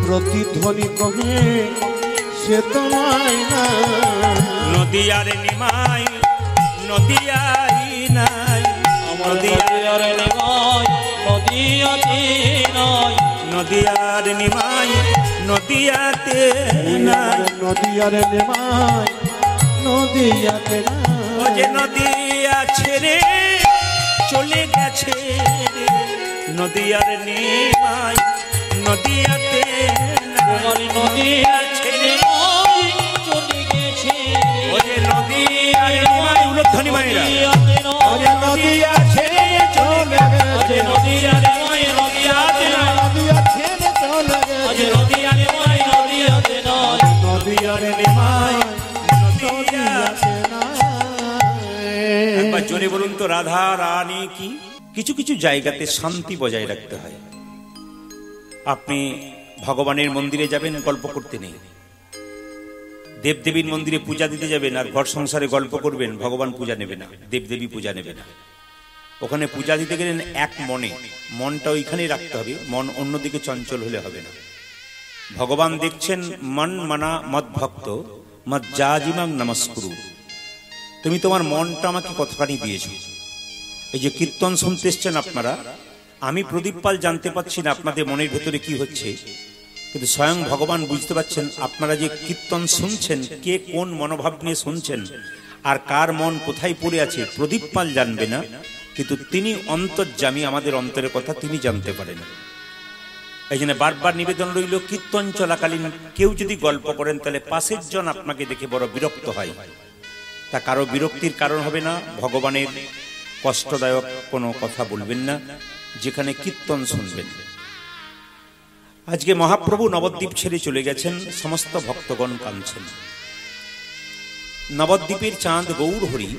C: প্রতিধ্বনি কহে সে তোমায় না
A: নদিয়ার নিমাই, নদিয়াই নাই,
B: আমার নদিয়ার নিমাই, নদিয়াতে নাই,
A: নদিয়ার নিমাই, নদিয়াতে নাই।
C: নদিয়ার নেমায় নদিয়াতে
A: ও যে নদিয়া ছেড়ে চলে গেছে রে, নদিয়ার নিমাই, নদিয়াতে নাই।
B: তোমার নদিয়া ছেড়ে নাই চলে গেছে,
A: ও যে নদিয়ার নিমাই, উলধ্বনি মায়েরা, ও যে নদিয়া ছেড়ে চলে গেছে,
B: নদিয়ার নিমাই, নদিয়াতে নাই,
C: নদিয়া ছেড়ে চলে গেছে
B: নদিয়ার নিমাই, নদিয়াতে নাই,
A: নদিয়ার নিমাই, নদিয়াতে।
C: নদিয়াতে নাই
A: একবার জোরে জোরে বলুন তো রাধা রানী কি। কিছু কিছু জায়গাতে শান্তি বজায় রাখতে হয়। আপনি ভগবানের মন্দিরে যাবেন, গল্প করতে নেই। দেবদেবীর মন্দিরে পূজা দিতে যাবেন আর ঘর সংসারে গল্প করবেন, ভগবান পূজা নেবে না, দেবদেবী পূজা নেবে না। ওখানে পূজা দিতে গেলেন এক মনে, মনটা ওইখানেই রাখতে হবে, মন অন্যদিকে চঞ্চল হলে হবে না। ভগবান দেখছেন মন মানা মদ ভক্ত মদ জাজিমাং নমস্কুরু। তুমি তোমার মনটা আমাকে কতখানি দিয়েছো। এই যে কীর্তন শুনতে এসছেন আপনারা, আমি প্রদীপ পাল জানতে পারছি না আপনাদের মনের ভেতরে কি হচ্ছে, কিন্তু স্বয়ং ভগবান বুঝতে পারছেন আপনারা যে কীর্তন শুনছেন, কে কোন মনোভাব নিয়ে শুনছেন আর কার মন কোথায় পড়ে আছে প্রদীপ পাল জানবে না, কিন্তু তিনি অন্তর্যামী, আমাদের অন্তরের কথা তিনি জানতে পারেন। এই জন্য বারবার নিবেদন রইল, কীর্তন চলাকালীন কেউ যদি গল্প করেন তাহলে পাশের জন আপনাকে দেখে বড় বিরক্ত হয়। তা কারো বিরক্তির কারণ হবে না, ভগবানের কষ্টদায়ক কোনো কথা বলবেন না যেখানে কীর্তন শুনবেন। আজকে মহাপ্রভু নবদ্বীপ ছেড়ে চলে গেছেন, সমস্ত ভক্তগণ কাঁদছেন। নবদ্বীপের চাঁদ গৌর হরি,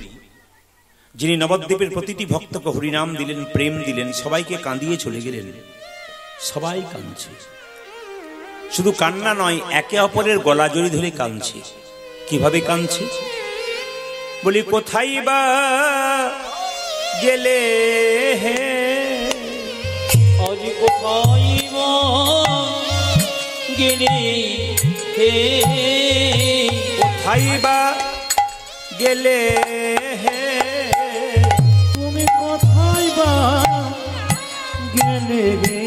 A: যিনি নবদ্বীপের প্রতিটি ভক্তকে হরিনাম দিলেন, প্রেম দিলেন, সবাইকে কাঁদিয়ে চলে গেলেন। সবাই কাঁদছে, শুধু কান্না নয়, একে অপরের গলা জড়ি ধরে কাঁদছে। কিভাবে কাঁদছে বলি, কোথায় বা গেলে হে,
B: আজ কোথায় বা গেলে হে,
A: কোথায় বা গেলে হে,
C: তুমি কোথায় বা গেলে রে,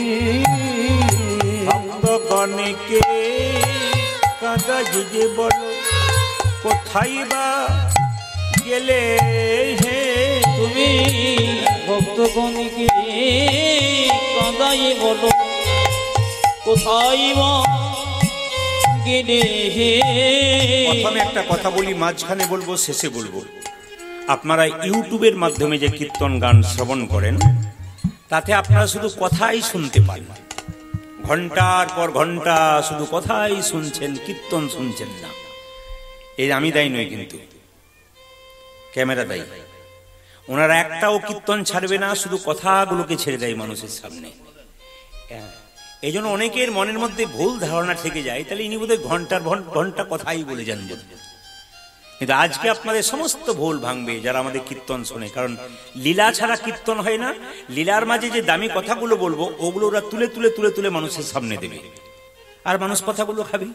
A: ভক্তগণকে কাঁদা যে বলো, কোথায় বা গেলে হে,
B: তুমি ভক্তগণকে কাঁদাই বলো, কোথায় বা গেলে হে।
A: প্রথমে একটা কথা বলি, মাঝখানে বলবো, শেষে বলবো। আপনারা ইউটিউবের মাধ্যমে যে কীর্তন গান শ্রবণ করেন, তাতে আপনারা শুধু কথাই শুনতে পান, ঘন্টার পর ঘন্টা শুধু কথাই শুনছেন, কীর্তন শুনছেন না। এই আমি দায়ী নই, কিন্তু ক্যামেরা দায়ী। ওনারা একটাও কীর্তন ছাড়বে না, শুধু কথাগুলোকে ছেড়ে দেয় মানুষের সামনে। এই জন্য অনেকের মনের মধ্যে ভুল ধারণা থেকে যায়, তাহলে ইনি বোধহয় ঘন্টার ঘন্টা কথাই বলে যান। কিন্তু আজকে আপনাদের সমস্ত ভুল ভাঙবে যারা আমাদের কীর্তন শোনে, কারণ লীলা ছাড়া কীর্তন হয় না। লীলার মাঝে যে দামি কথাগুলো বলবো, ওগুলো ওরা তুলে তুলে তুলে তুলে মানুষের সামনে দেবে, আর মানুষ কথাগুলো খাবে।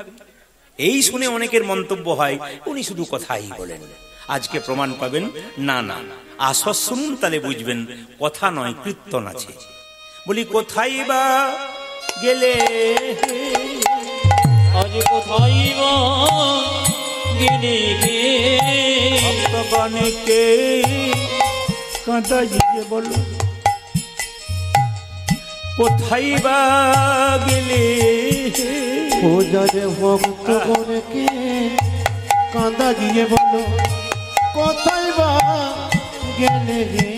A: এই শুনে অনেকের মন্তব্য হয়, উনি শুধু কথাই বলেন। আজকে প্রমাণ পাবেন, না না, আসর শুনুন, তাহলে বুঝবেন কথা নয়, কীর্তন আছে। বলি, কোথায় বা গেলে হে,
B: আজ কোথায় বা গেলে হে,
A: ভক্তগণকে কাঁদা যে বলো, কোথায় বা গেলে হে,
C: ও যারে ভক্ত গণকে কাঁদা দিয়ে বলো, কোথায় বা গেলে রে।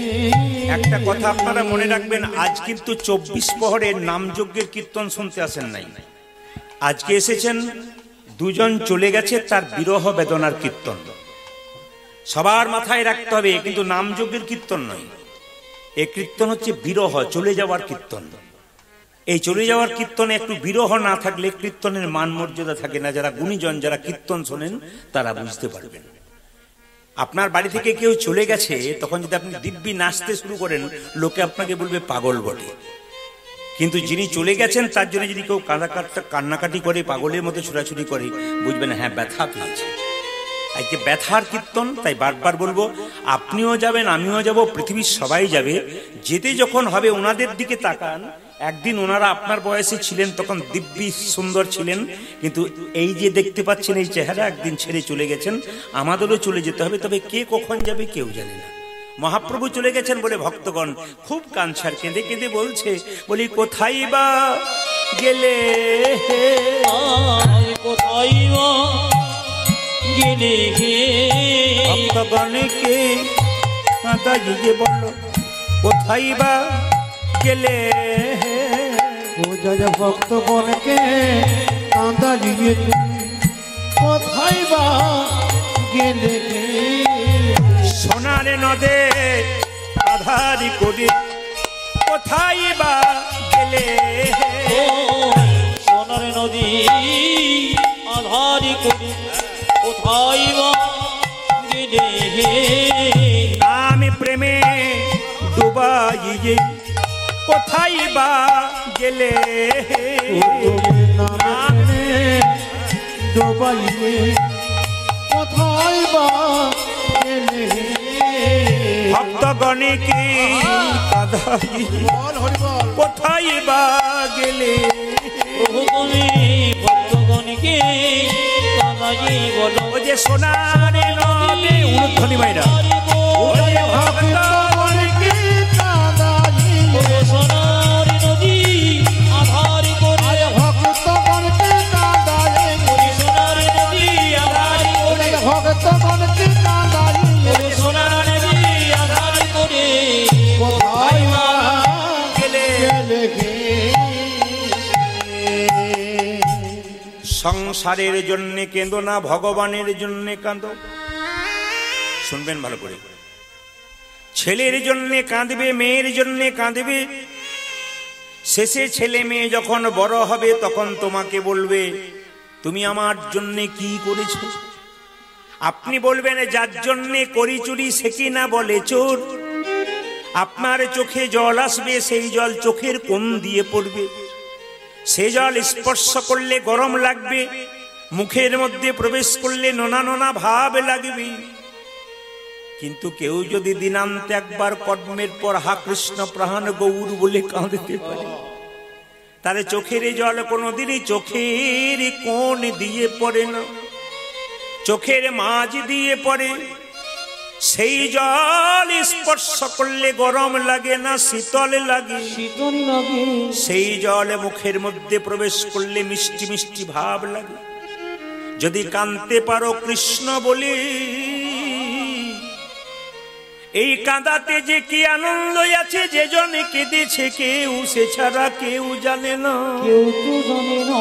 A: একটা কথা আপনারা মনে রাখবেন, আজ কিন্তু 24 প্রহরের নামযজ্ঞের কীর্তন শুনতে আসেন নাই। আজকে এসেছেন, দুজন চলে গেছে, তার বিরহ বেদনার কীর্তন। সবার মাথায় রাখতে হবে, কিন্তু নামযজ্ঞের কীর্তন নয়। এই কীর্তন হচ্ছে বিরহ, চলে যাওয়ার কীর্তন। এই চলে যাওয়ার কীর্তনে একটু বিরহ না থাকলে কীর্তনের মান মর্যাদা থাকে না। যারা গুণীজন, যারা কীর্তন শোনেন, তারা বুঝতে পারবেন। আপনার বাড়ি থেকে কেউ চলে গেছে, তখন যদি আপনি দিব্যি নাচতে শুরু করেন, লোকে আপনাকে বলবে পাগল বটে। কিন্তু যিনি চলে গেছেন, তার জন্য যদি কেউ কান্নাকাটি করে, পাগলের মতো ছোটাছুটি করে, বুঝবেন হ্যাঁ, ব্যথা পেয়েছে। আজকে ব্যথার কীর্তন। তাই বারবার বলবো, আপনিও যাবেন, আমিও যাব, পৃথিবীর সবাই যাবে। যেতে যখন হবে ওনাদের দিকে তাকান। একদিন ওনারা আপনার বয়সে ছিলেন, তখন দিব্যি সুন্দর ছিলেন, কিন্তু এই যে দেখতে পাচ্ছেন এই চেহারা, একদিন ছেড়ে চলে গেছেন। আমাদেরও চলে যেতে হবে, তবে কে কখন যাবে কেউ জানে না। মহাপ্রভু চলে গেছেন বলে ভক্তগণ খুব কাঁদছে, কেঁদে কেঁদে বলছে, বলি, কোথায় বা গেলে হে,
B: কোথায় বা গেলে হে,
A: ভক্তগণকে কাঁদা যে বলল, কোথায় বা গেলে হে,
C: ও যারে ভক্ত গণকে কাঁদা দিয়ে কোথায় বা গেলে রে।
A: সোনার নদে আধারি করে কোথায় বা গেলে
B: ও সোনার নদী আধারি করে কোথায় বা গেলে
A: আমি প্রেমে ডুবাইয়ে কোথায় বা গেলে
C: তুমি নামে ডোবাইয়ে কোথায় বা গেলে
A: ভক্তগণকে কাঁদাই
C: বল হরি বল
A: কোথায় বা গেলে
B: প্রভু তুমি ভক্তগণকে কাঁদাই বলো
A: ও যে সোনার নদে উলুধ্বনি মাইরা ও যে ভক্তগণকে
C: কাঁদাইয়ে
B: সোনার নদী আধারি করে
C: ভক্তগণকে কাঁদাইয়ে
B: সোনার নদী আধারি করে
C: ভক্তগণকে কাঁদাইয়ে
B: সোনার নদী আধারি করে
C: কোথায় বা
A: গেলে
C: গেলে গে
A: সংসারের জন্য কেঁদো না, ভগবানের জন্য কাঁদো। শুনবেন ভালো করে, ছেলের জন্য কাঁদবে, মেয়ের জন্য কাঁদবে, শেষে ছেলে মেয়ে যখন বড় হবে তখন তোমাকে বলবে তুমি আমার জন্য কি করেছো। আপনি বলবেন যার জন্য করি চুরি সে কি না বলে চোর। আপনার চোখে জল আসবে, সেই জল চোখের কোণ দিয়ে পড়বে, সে জল স্পর্শ করলে গরম লাগবে, মুখের মধ্যে প্রবেশ করলে নোনা নোনা ভাব লাগবে। কিন্তু কেউ যদি দিনান্তে একবার কর্মের পর হা কৃষ্ণ প্রাণ গৌর বলে কাঁদতে পারে, তাহলে চোখের জল কোনোদিনই চোখের কোণ দিয়ে পড়ে না, চোখের মাঝ দিয়ে পড়ে। সেই জল স্পর্শ করলে গরম লাগে না শীতল লাগে,
B: শীতল লাগে
A: সেই জল মুখের মধ্যে প্রবেশ করলে মিষ্টি মিষ্টি ভাব লাগে। যদি কাঁদতে পারো কৃষ্ণ বলে, এই কাঁদাতে যে কি আনন্দ আছে, যে জনে কেঁদেছে কেউ সে ছাড়া কেউ জানে না।
B: কেউ তো জানে না,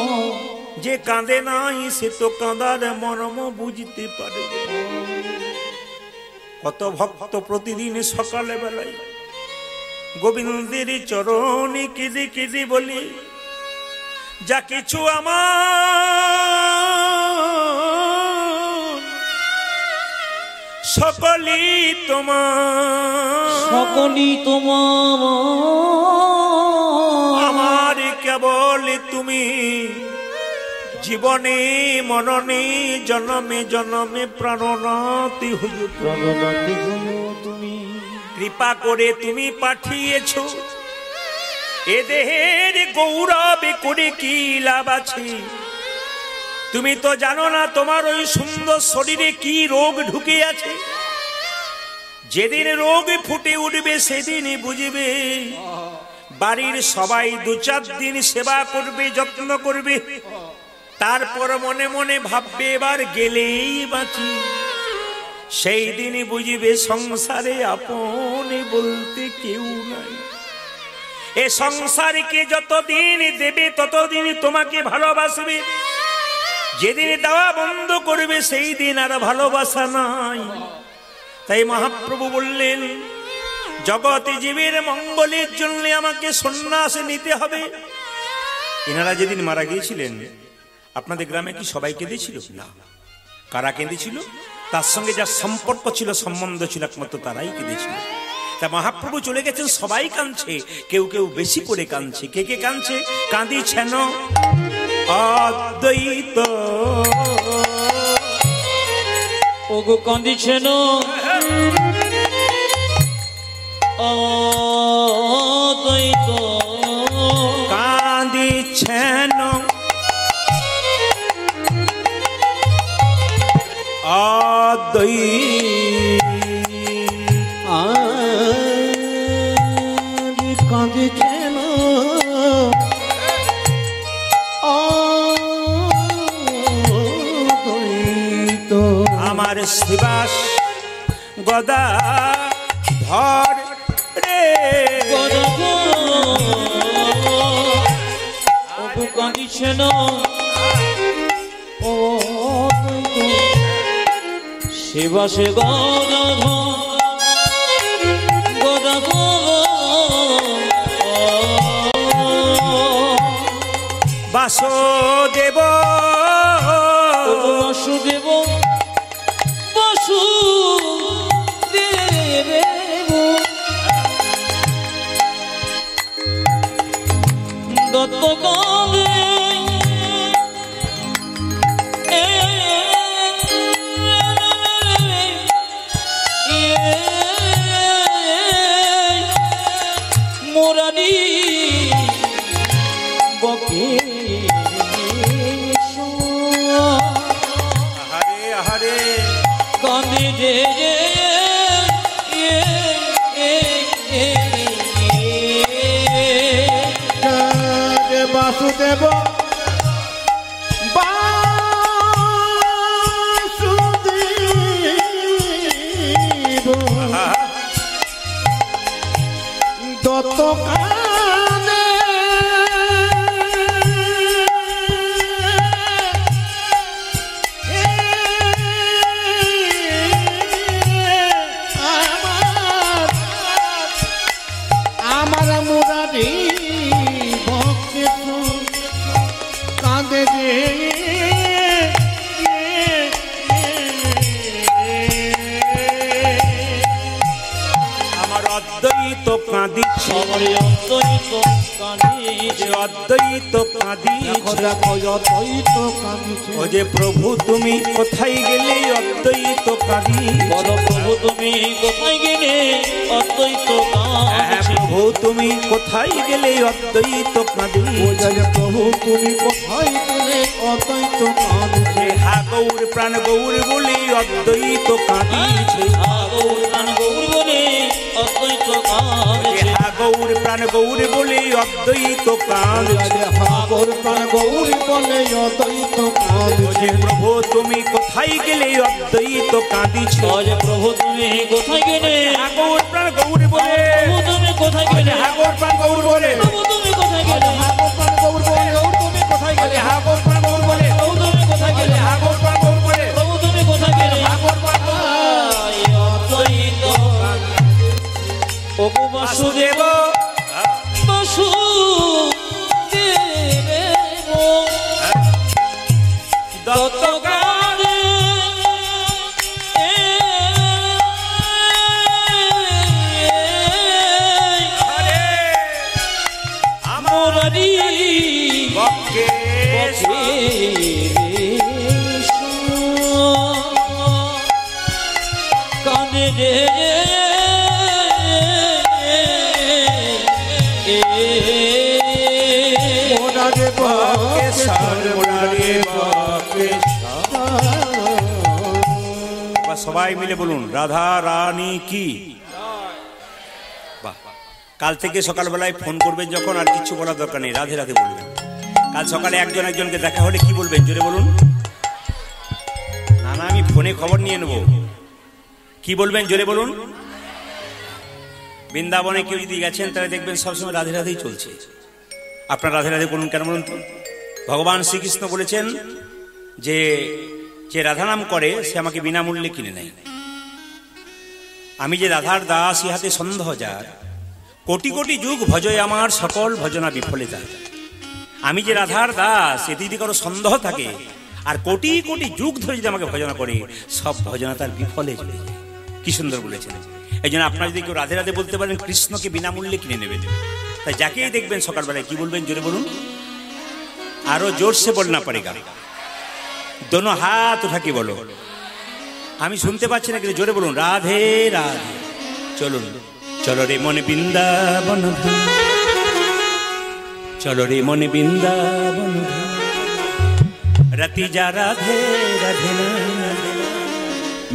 A: যে কাঁদে নাই সে তো কাঁদার মর্ম বুঝতে পারে। কত ভক্ত প্রতিদিন সকালে বেলায় গোবিন্দের চরণে কেঁদে কেঁদে বলি যা কিছু আমার সকলই তোমার,
B: সকলই তোমার,
A: আমার কেবল তুমি জীবনে মরণে জন্মে জন্মে প্রাণনাথি হইও
B: প্রাণনাথী হইও তুমি।
A: কৃপা করে তুমি পাঠিয়েছ এ দেহের গৌরবে করে কি লাভ আছে। তুমি তো জানো না তোমার ওই সুন্দর শরীরে কি রোগ ঢুকে আছে। যেদিন রোগ ফুটে উঠবে সেদিনই বুঝবে। বাড়ির সবাই 2-4 দিন সেবা করবে, যত্ন করবে, তারপর মনে মনে ভাববে এবার গেলেই বাঁচি। সেই দিনই বুঝবে সংসারে আপন বলতে কেউ নাই। এ সংসারকে যতদিন দেবে ততদিন তোমাকে ভালোবাসবে। যেদিন দেওয়া বন্ধ করবে সেই দিন আর ভালোবাসা নাই। তাই মহাপ্রভু বললেন জগতে জীবের মঙ্গলের জন্য আমাকে সন্ন্যাস নিতে হবে। এনারা যেদিন মারা গিয়েছিলেন আপনাদের গ্রামে কি সবাই কেঁদেছিল? না। কারা কেঁদেছিল? তার সঙ্গে যার সম্পর্ক ছিল, সম্বন্ধ ছিল, একমাত্র তারাই কেঁদেছিল। তা মহাপ্রভু চলে গেছেন, সবাই কাঁদছে, কেউ কেউ বেশি করে কাঁদছে। কে কে কাঁদছে? কাঁদিছেন অদ্বৈত,
B: ওগো কাঁদিছেন অদ্বৈত,
A: কাঁদিছেন অদ্বৈত,
C: কাঁদিছেন অদ্বৈত।
A: আমার শিবাস গদা ধর রে,
B: ওগো কাঁদিছেন অদ্বৈত, শিবাসে গদাধর
A: বাসুদেব
B: বাসুদেব বাসুদেব দত্তকালে মোরারি বকে
A: আহারে আহারে
B: কাঁদে রে
C: রে বাসুদেব বাসুদেব দত্তকালে আমার মুরারি ভক্তে কাঁদে রে
A: আমার অদ্বৈত কাঁদিছে
B: আমার অদ্বৈত কাঁদিছে
A: অদ্বৈত কাঁদিছে
C: দেখো অদ্বৈত কাঁদিছে
A: ও যে প্রভু তুমি কোথায় গেলে অদ্বৈত কাঁদিছে
B: বলো প্রভু তুমি কোথায় গেলে অদ্বৈত
A: হ্যাঁ
B: কাঁদিছে
A: প্রভু তুমি কোথায় গেলে অদ্বৈত কাঁদিছে
C: বোঝালে প্রভু তুমি কোথায় গেলে অদ্বৈত কাঁদিছে
A: হা গৌর প্রাণ গৌর বলে অদ্বৈত কাঁদিছে
B: গৌর প্রাণ গৌর বলে অদ্বৈত কাঁদিছে
A: হা গৌর প্রাণ গৌর বলে অদ্বৈত কাঁদিছে
C: হাগর প্রাণ গৌরী বলে অদ্বৈত কাঁদিছে
A: যে প্রভু তুমি কোথায় গেলে অদ্বৈত কাঁদিছে
B: বলে প্রভু তুমি কোথায় গেলে
A: হা গৌর প্রাণ গৌর বলে
B: প্রভু তুমি কোথায় গেলে
A: হা গৌর প্রাণ গৌর বলে
B: প্রভু তুমি কোথায় গেলে
C: হাগর প্রাণ গৌর বলে তুমি কোথায় গেলে
A: হা গৌর প্রাণ গৌর বলে
B: প্রভু তুমি কোথায় গেলে
A: হা গৌর প্রাণ গৌর বলে
B: প্রভু তুমি কোথায় গেলে
A: হা গৌর প্রাণ গৌর
B: অদ্বৈত ওগো বাসুদেব বাসুদেব দত্তকালে
A: হরে
B: মোরারি
A: বকে
B: কানে রে
C: মোরারে
A: বকে সার মোরারে বকে এবার সবাই মিলে বলুন রাধা রানী কি বাহ কাল থেকে সকালবেলায় ফোন করবেন যখন আর কিছু বলার দরকার নেই রাধে রাধে বলবেন কাল সকালে একজন একজনকে দেখা হলে কি বলবেন জোরে বলুন না না আমি ফোনে খবর নিয়ে নেব কি বলবেন জোরে বলুন বৃন্দাবনে কেউ যদি গেছেন তাহলে দেখবেন সবসময় রাধে রাধেই চলছে আপনার রাধে রাধে বলুন কেন বলুন তো ভগবান শ্রীকৃষ্ণ বলেছেন যে যে রাধা নাম করে সে আমাকে বিনামূল্যে কিনে নেয় আমি যে রাধার দাস ইহাতে সন্দেহ যার কোটি কোটি যুগ ভজয় আমার সকল ভজনা বিফলে যায় আমি যে রাধার দাস এতে যদি কারো সন্দেহ থাকে আর কোটি কোটি যুগ ধরে যদি আমাকে ভজনা করে সব ভজনা তার বিফলে চলে যায় কি সুন্দর বলেছেন এই জন্য আপনারা যদি কেউ রাধে রাধে বলতে পারেন কৃষ্ণকে বিনামূল্যে কিনে নেবেন তাই যাকেই দেখবেন সকালবেলায় কি বলবেন জোরে বলুন আরো জোর সে বলনা পারেগা दोनों हाथ उठा के बोलो আমি শুনতে পাচ্ছি না কিন্তু জোরে বলুন রাধে রাধে চলুন চলো রে মনে বৃন্দাবন ধাম চলো রে মনে বৃন্দাবন ধাম रति जा राधे राधे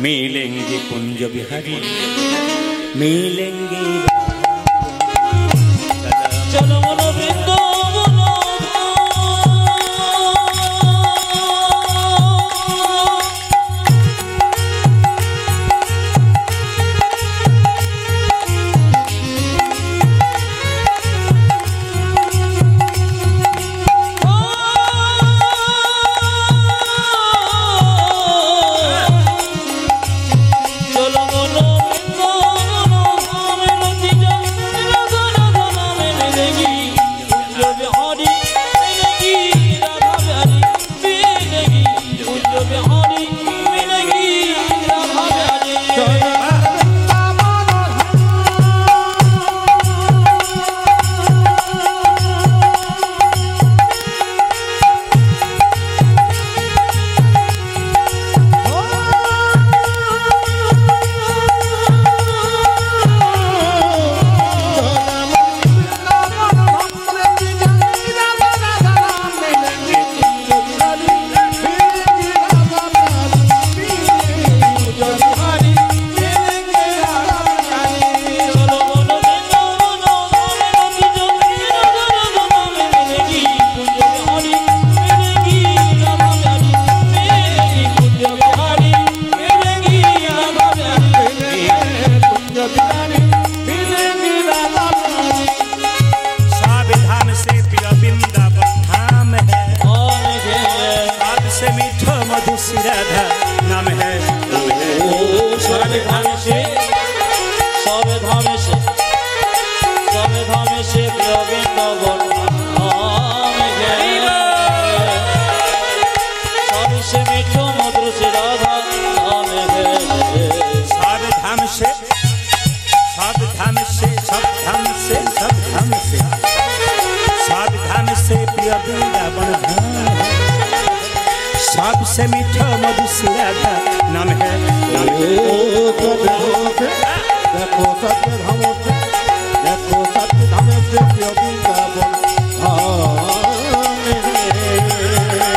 A: मिलेंगे कुंज बिहारी मिलेंगे
B: चलो मनो बृंदावन চলো মনো বৃন্দাবন রতি
A: राधा नाम है
B: ओ सब धामे से सब धामे से सब धामे से प्रिय वृंदावन नाम है सबसे मीठो मधुर से राधा नाम है
A: सब धाम से सब धाम से सब धाम से सब धाम से सब धाम से प्रिय वृंदावन धाम है सबसे मीठा मधु से राधा नाम है
C: देखो सत्य धाम से देखो सत्य धाम से प्रिय वृंदावन धाम है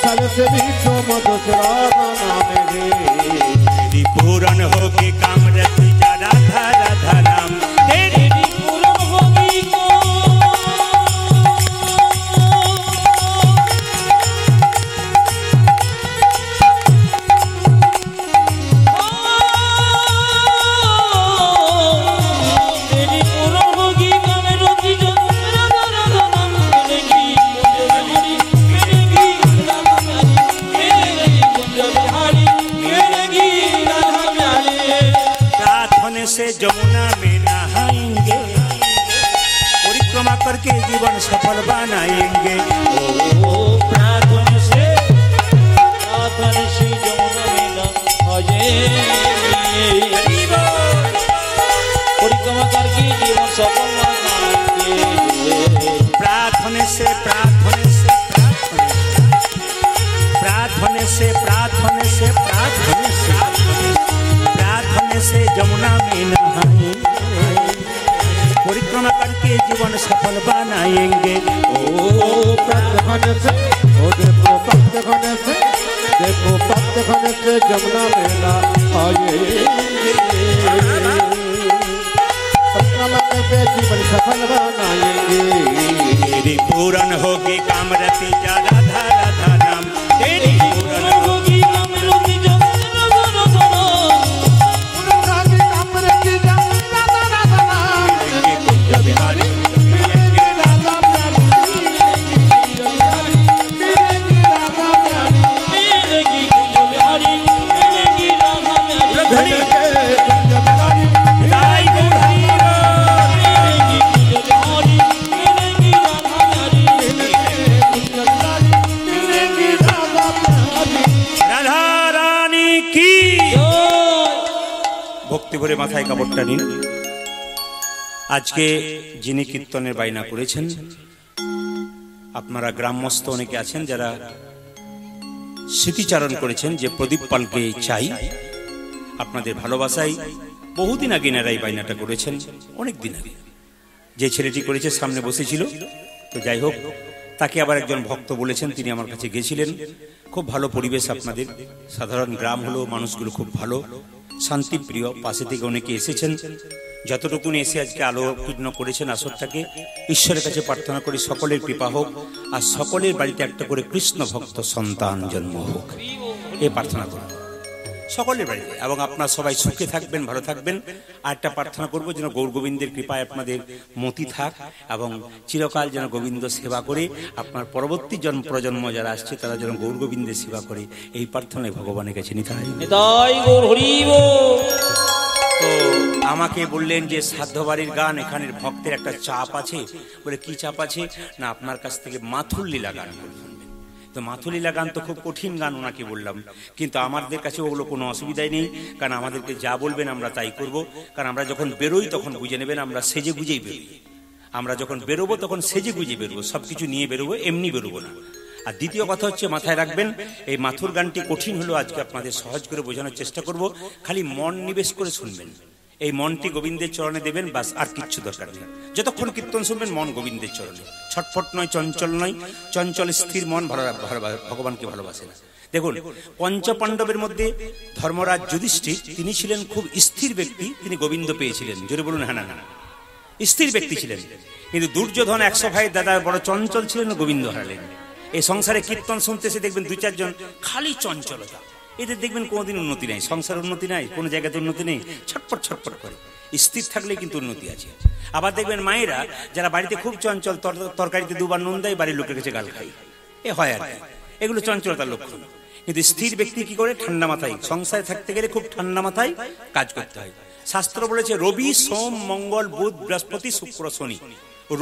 C: सबसे मीठो मधु से राधा नाम है
A: तेरी पूरन होगी कामरति जा राधा राधा नाम तेरी
B: पूर्ण होगी तेरी पूर्ण होगी कामें रोती जो राधा राधा नाम मिलेगी बिहारी मिलेगी राधा प्यारी मिलेगी कुंज बिहारी मिलेगी राधा प्यारी
A: प्रार्थना से जमुना में नहाएंगे परिक्रमा करके जीवन सफल बनाएंगे
B: ओ प्रार्थना से जमुना में नहाएंगे परिक्रमा करके जीवन सफल बनाएंगे
A: प्रार्थना से प्रार्थना से प्रार्थना से प्रार्थना से प्रार्थना से प्रार्थना से जमुना में नहाएंगे परिक्रमा करके जीवन सफल बनाएंगे
C: ओ पत्थर से ओ देखो पत्थर से देखो पत्थर से जमुना मेला आए परिक्रमा करके जीवन सफल बनाएंगे
A: तेरी पूरन होगी कामरति जा राधा राधा नाम तेरी पूरन
B: होगी कामें रोती जो राधा राधा
A: होगी कुंज बिहारी
B: मिलेगी कुंज बिहारी मिलेगी राधा प्यारी
A: दाई बुढ़ाई
B: मिलेगी कुंज बिहारी मिलेगी राधा प्यारी
A: राधा रानी की
B: जय
A: ভক্তি ভরে মাথায় কাপড়টা নিন আজকে যিনি কীর্তনের বাইনা করেছেন আপনারা গ্রামস্থ অনেকে আছেন যারা স্মৃতিচারণ করেছেন যে প্রদীপ পালকে চাই আপনাদের ভালোবাসায় বহুদিন আগে এনারা এই বাইনাটা করেছেন অনেক দিন আগে যে ছেলেটি করেছে সামনে বসেছিল তো যাই হোক তাকে আবার একজন ভক্ত বলেছেন তিনি আমার কাছে গেছিলেন খুব ভালো পরিবেশ আপনাদের সাধারণ গ্রাম হলো মানুষগুলো খুব ভালো শান্তিপ্রিয় পাশে থেকে অনেকে এসেছেন যতটুকুন এসে আজকে আলোকীর্ণ করেছেন আসরটাকে ঈশ্বরের কাছে প্রার্থনা করি সকলের কৃপা হোক আর সকলের বাড়িতে একটা করে কৃষ্ণ ভক্ত সন্তান জন্ম হোক এই প্রার্থনা করুন সকলের বাড়িতে এবং আপনারা সবাই সুখে থাকবেন ভালো থাকবেন আর একটা প্রার্থনা করবো যেন গৌর গোবিন্দের কৃপায় আপনাদের মতি থাক এবং চিরকাল যেন গোবিন্দ সেবা করে আপনার পরবর্তী প্রজন্ম যারা আসছে তারা যেন গৌর গোবিন্দের সেবা করে এই প্রার্থনায় ভগবানের কাছে নিতে হয়
B: নিতাই গৌর হরি বল
A: তো আমাকে বললেন যে সাধ্য বাড়ির গান এখানের ভক্তের একটা চাপ আছে বলে কি চাপ আছে না আপনার কাছ থেকে মাথুর লীলা গান করবেন তো মাথুলীলা গান তো খুব কঠিন গান ওনাকে বললাম কিন্তু আমাদের কাছে ওগুলো কোনো অসুবিধাই নেই কারণ আমাদেরকে যা বলবেন আমরা তাই করব কারণ আমরা যখন বেরোই তখন বুঝে নেবেন আমরা সেজে গুজেই বেরোই আমরা যখন বেরোবো তখন সেজে গুজে বেরোবো সবকিছু নিয়ে বেরোবো এমনি বেরোবো না আর দ্বিতীয় কথা হচ্ছে মাথায় রাখবেন এই মাথুর গানটি কঠিন হলো আজকে আপনাদের সহজ করে বোঝানোর চেষ্টা করব খালি মন নিবেশ করে শুনবেন এই মনটি গোবিন্দের চরণে দেবেন বাস আর কিচ্ছু দরকার নেই যতক্ষণ কীর্তন শুনবেন মন গোবিন্দের চরণে ছটফট নয় চঞ্চল স্থির মন ভগবানকে ভালোবাসে না দেখুন পঞ্চপাণ্ডবের মধ্যে ধর্মরাজ যুধিষ্ঠির তিনি ছিলেন খুব স্থির ব্যক্তি তিনি গোবিন্দ পেয়েছিলেন জোরে বলুন হ্যাঁ না স্থির ব্যক্তি ছিলেন কিন্তু দুর্যোধন 100 ভাই দাদা বড় চঞ্চল ছিলেন গোবিন্দ হারালেন এই সংসারে কীর্তন শুনতে এসে দেখবেন 2-4 জন খালি চঞ্চলতা এদের দেখবেন কোনোদিন উন্নতি নাই সংসার উন্নতি নাই কোনো জায়গাতে উন্নতি নেই ছটপট করে স্থির থাকলে কিন্তু উন্নতি আছে আবার দেখবেন মায়েরা যারা বাড়িতে খুব চঞ্চল তরকারিতে দুবার নুন দেয় বাড়ির লোকের কাছে গাল খাই এ হয় আর কি এগুলো চঞ্চলতার লক্ষণ কিন্তু স্থির ব্যক্তি কি করে? ঠান্ডা মাথায় সংসারে থাকতে গেলে খুব ঠান্ডা মাথায় কাজ করতে হয়। শাস্ত্র বলেছে রবি সোম মঙ্গল বুধ বৃহস্পতি শুক্র শনি।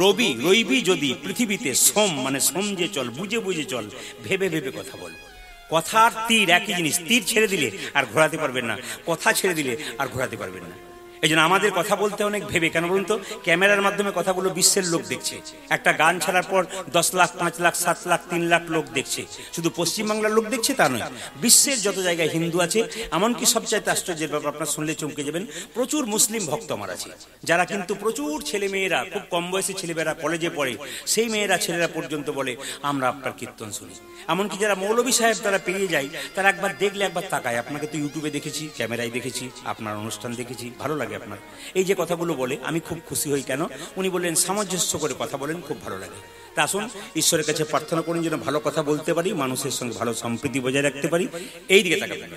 A: রবি যদি পৃথিবীতে সোম মানে সোম যে চল, বুঝে বুঝে চল, ভেবে ভেবে কথা বল। কথা আর তীর একই জিনিস, তীর ছেড়ে দিলে আর ঘোরাতে পারবেন না, কথা ছেড়ে দিলে আর ঘোরাতে পারবেন না। এই জন্য আমাদের কথা বলতে অনেক ভেবে, কেন বলুন তো? ক্যামেরার মাধ্যমে কথাগুলো বিশ্বের লোক দেখছে। একটা গান ছাড়ার পর 10 লাখ 5 লাখ 7 লাখ 3 লাখ লোক দেখছে। শুধু পশ্চিমবাংলার লোক দেখছে তা নয়, বিশ্বের যত জায়গায় হিন্দু আছে, এমনকি সবচাইতে আশ্চর্যের ব্যাপার, আপনার শুনলে চমকে যাবেন, প্রচুর মুসলিম ভক্ত আমার আছে, যারা কিন্তু প্রচুর ছেলে মেয়েরা, খুব কম বয়সী ছেলেমেয়েরা কলেজে পড়ে, সেই মেয়েরা ছেলেরা পর্যন্ত বলে আমরা আপনার কীর্তন শুনি। এমনকি যারা মৌলভী সাহেব তারা পেরিয়ে যায়, তারা একবার দেখলে একবার তাকায়, আপনাকে তো ইউটিউবে দেখেছি, ক্যামেরায় দেখেছি, আপনার অনুষ্ঠান দেখেছি, ভালো লাগে আপনার এই যে কথাগুলো বলে, আমি খুব খুশি হই। কেন? উনি বললেন সামঞ্জস্য করে কথা বলেন, খুব ভালো লাগে। তা আসুন ঈশ্বরের কাছে প্রার্থনা করুন যেন ভালো কথা বলতে পারি, মানুষের সঙ্গে ভালো সম্প্রীতি বজায় রাখতে পারি। এই দিকে তাকাবেন।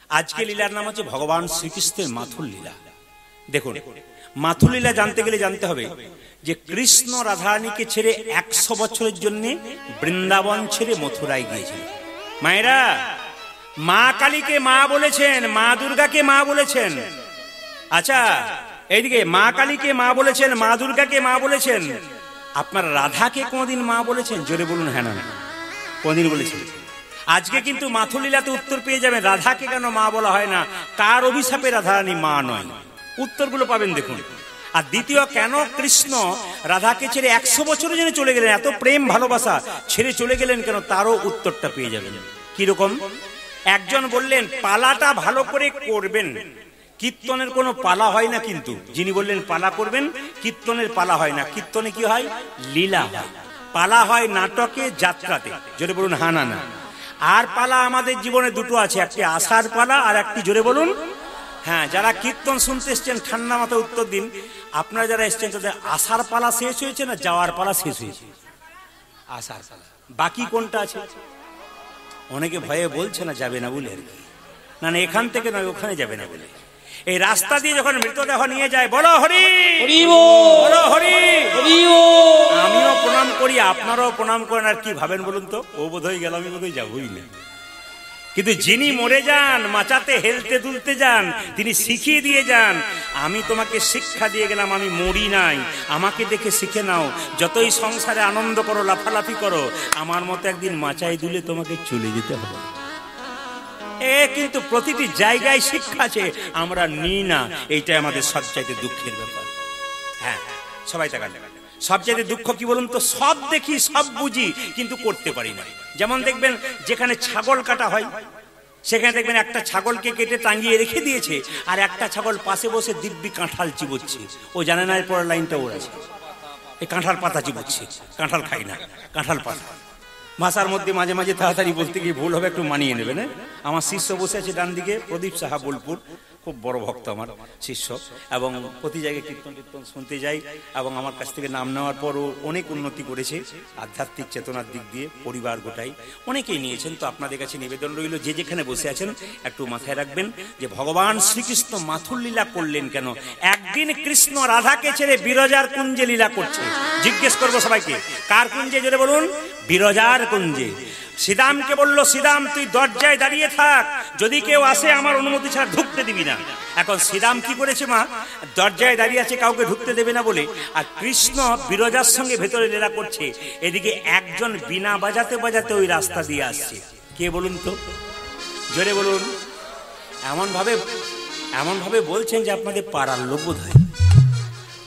A: আজকে লীলার নাম হচ্ছে ভগবান শ্রীকৃষ্ণের মাথুর লীলা। দেখুন, মাথুর লীলা জানতে গেলে জানতে হবে যে কৃষ্ণ রাধারানীকে ছেড়ে 100 বছরের জন্য বৃন্দাবন ছেড়ে মথুরায় গিয়েছিলেন। মায়েরা, মা কালীকে মা বলেছেন, মা দুর্গাকে মা বলেছেন। আচ্ছা, এইদিকে মা কালীকে মা বলেছেন, মা দুর্গাকে মা বলেছেন, আপনার রাধাকে কোনদিন মা বলেছেন? জোরে বলুন হ্যাঁ না। কোনদিন বলেছেন? আজকে কিন্তু মাথুর লীলাতে উত্তর পেয়ে যাবেন রাধাকে কেন মা বলা হয় না, কার অভিশাপে রাধারানী মা নয়, উত্তরগুলো পাবেন দেখুন। আর দ্বিতীয়, কেন কৃষ্ণ রাধাকে ছেড়ে 100 বছরের জন্য চলে গেলেন, এত প্রেম ভালোবাসা ছেড়ে চলে গেলেন কেন, তারও উত্তরটা পেয়ে যাবেন। কিরকম? একজন বললেন পালাটা ভালো করে করবেন, কীর্তনের কোনো পালা হয় না, কিন্তু যিনি বললেন পালা করবেন, কীর্তনের পালা হয় না। কীর্তনে কি হয়? লীলা হয়। পালা হয় নাটকে, যাত্রাতে। জোরে বলুন হ্যাঁ না। আর পালা আমাদের জীবনে দুটো আছে, একটি আশার পালা আর একটি, জোরে বলুন হ্যাঁ। যারা কীর্তন শুনতে এসছেন ঠান্ডা মাথায় উত্তর দিন, আপনারা যারা এসছেন তাদের আশার পালা শেষ হয়েছে না যাওয়ার পালা শেষ হয়েছে? আশার পালা। বাকি কোনটা আছে? অনেকে ভয়ে বলছে না যাবে না বলে, না না এখান থেকে নয় ওখানে যাবে না বলে। এই রাস্তা দিয়ে যখন মৃতদেহ নিয়ে যায়, বলো হরি বলো হরি, আমিও প্রণাম করি, আপনারাও প্রণাম করেন। আর কি ভাবেন বলুন তো? ও বোধহয় গেল, আমি বোধহয় যাবই না। কিন্তু যিনি মরে যান, মাচাতে হেলতে দুলতে যান, তিনি শিখিয়ে দিয়ে যান, আমি তোমাকে শিক্ষা দিয়ে গেলাম, আমি মরি নাই, আমাকে দেখে শিখে নাও, যতই সংসারে আনন্দ করো, লাফালাফি করো, আমার মতো একদিন মাচায় দুলে তোমাকে চলে যেতে হবে। কিন্তু প্রতিটি জায়গায় শিক্ষা আছে, আমরা নিই না, এইটাই আমাদের সবচাইতে দুঃখের ব্যাপার। হ্যাঁ, সবাই তাকান। সবচাইতে দুঃখ কি বলুন তো? সব দেখি, সব বুঝি, কিন্তু করতে পারি না। যেমন দেখবেন যেখানে ছাগল কাটা হয়, সেখানে দেখবেন একটা ছাগলকে কেটে টাঙিয়ে রেখে দিয়েছে, আর একটা ছাগল পাশে বসে দিব্যি কাঁঠাল চিবোচ্ছে। ও জানে না এর পরের লাইনটা ওর আছে, এই কাঁঠাল পাতা চিবোচ্ছে। কাঁঠাল খাই না, কাঁঠাল পাতা। ভাষার মধ্যে মাঝে মাঝে তাড়াতাড়ি বলতে গিয়ে ভুল হবে, একটু মানিয়ে নেবেন। আমার শিষ্য বসে আছে ডান দিকে, প্রদীপ সাহা বোলপুর, খুব বড় ভক্ত আমার শিষ্য, এবং প্রতি জায়গায় কীর্তন শুনতে যাই, এবং আমার কাছ থেকে নাম নেওয়ার পরও অনেক উন্নতি করেছে আধ্যাত্মিক চেতনার দিক দিয়ে, পরিবার গোটাই অনেকেই নিয়েছেন। তো আপনাদের কাছে নিবেদন রইল, যে যেখানে বসে আছেন একটু মাথায় রাখবেন যে ভগবান শ্রীকৃষ্ণ মাথুর লীলা করলেন কেন। একদিন কৃষ্ণ রাধাকে ছেড়ে বিরজার কুঞ্জে লীলা করছে। জিজ্ঞেস করবো সবাইকে, কার কুঞ্জে? জোরে বলুন। বিরজার কুঞ্জে। শ্রীদামকে বলল, শ্রীদাম তুই দরজায় দাঁড়িয়ে থাক, যদি কেউ আসে আমার অনুমতি ছাড়া ঢুকতে দিবি না। এখন শ্রীদাম কি করেছে? মা দরজায় দাঁড়িয়ে আছে, কাউকে ঢুকতে দেবে না বলে, আর কৃষ্ণ বিরজার সঙ্গে ভেতরে লীলা করছে। এদিকে একজন বিনা বাজাতে বাজাতে ওই রাস্তা দিয়ে আসছে। কে বলুন তো? জোরে বলুন। এমন ভাবে বলছেন যে আপনাদের পাড়ার লোক বোধ হয়।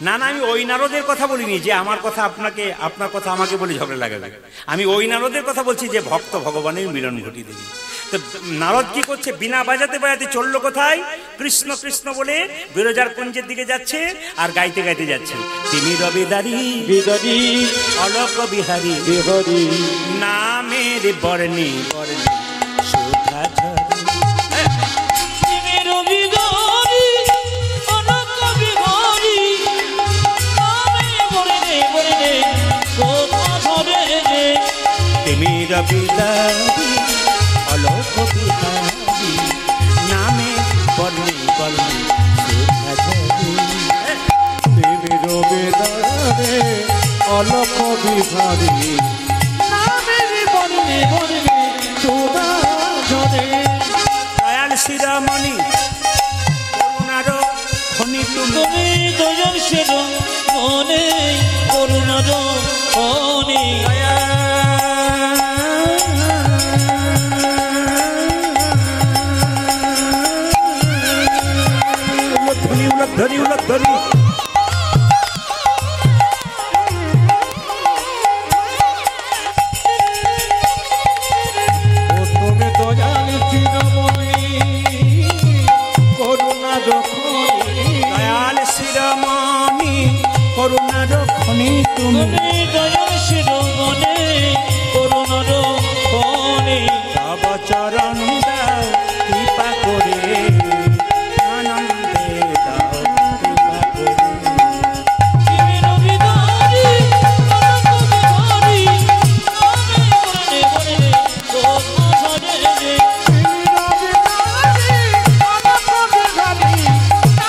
A: না না, আমি ওই নারদের কথা বলিনি যে আমার কথা আপনাকে, আপনার কথা আমাকে বলে ঝগড়া লাগাবে। আমি ওই নারদের কথা বলছি যে ভক্ত ভগবানের মিলন ঘটিয়ে দেবে। তো নারদ কি করছে? বিনা বাজাতে বাজাতে চললো কোথায়? কৃষ্ণ কৃষ্ণ বলে বিরজার কুঞ্জের দিকে যাচ্ছে, আর গাইতে গাইতে যাচ্ছে, তিনি রবিদারি বিদারি অলোক বিহারী বিহারী নামের বর্ণে বর্ণে সুধা ঝরে। রবিদারি অলোক বিহারী নামে বর্ণে বর্ণে সুধা ঝরে।
C: তুমি রবিদারে অলোক বিহারী নামে বর্ণে বর্ণে সুধা ঝরে।
A: শিরোমণি করুণার খনি তুমি
B: তুমি দয়াল শিরোমণি করুণার খনি
A: ধনী উলধ্বনি উলধ্বনি
C: ও তুমি দয়াল শিরোমণি করুণার খনি
A: দয়াল শিরোমণি করুণার খনি তুমি
B: তুমি দয়াল শিরোমণি করুণার খনি
A: তব চরণ দাও কৃপা করে আনন্দে দাও কৃপা করে
B: শিবের বিদারি তুমি হরি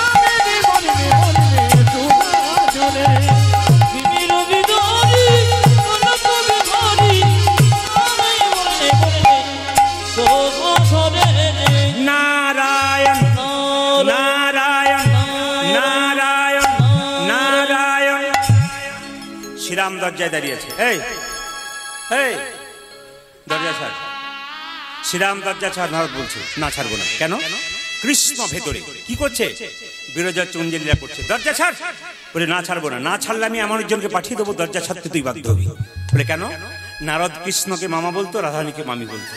B: আমি বলে তোমরা সাজে শিবের বিদারি তুমি হরি আমি বলে তোমরা সাজে
A: নারায়ণ নারায়ণ নারায়ণ নারায়ণ শ্রীরাম দরজায় দাঁড়িয়েছে এই এই দরজা ছাড় শ্রীরাম দরজা ছাড় নারদ বলছে না ছাড়বো না কেন কৃষ্ণ ভেতরে কি করছে বিরজা চঞ্জলীলা করছে দরজা ছাড় বলে না ছাড়বো না না ছাড়লে আমি এমন একজনকে পাঠিয়ে দেবো দরজা ছাড়তে তুই বাধ্য হবি বলে কেন নারদ কৃষ্ণকে মামা বলতো রাধারানীকে মামি বলতো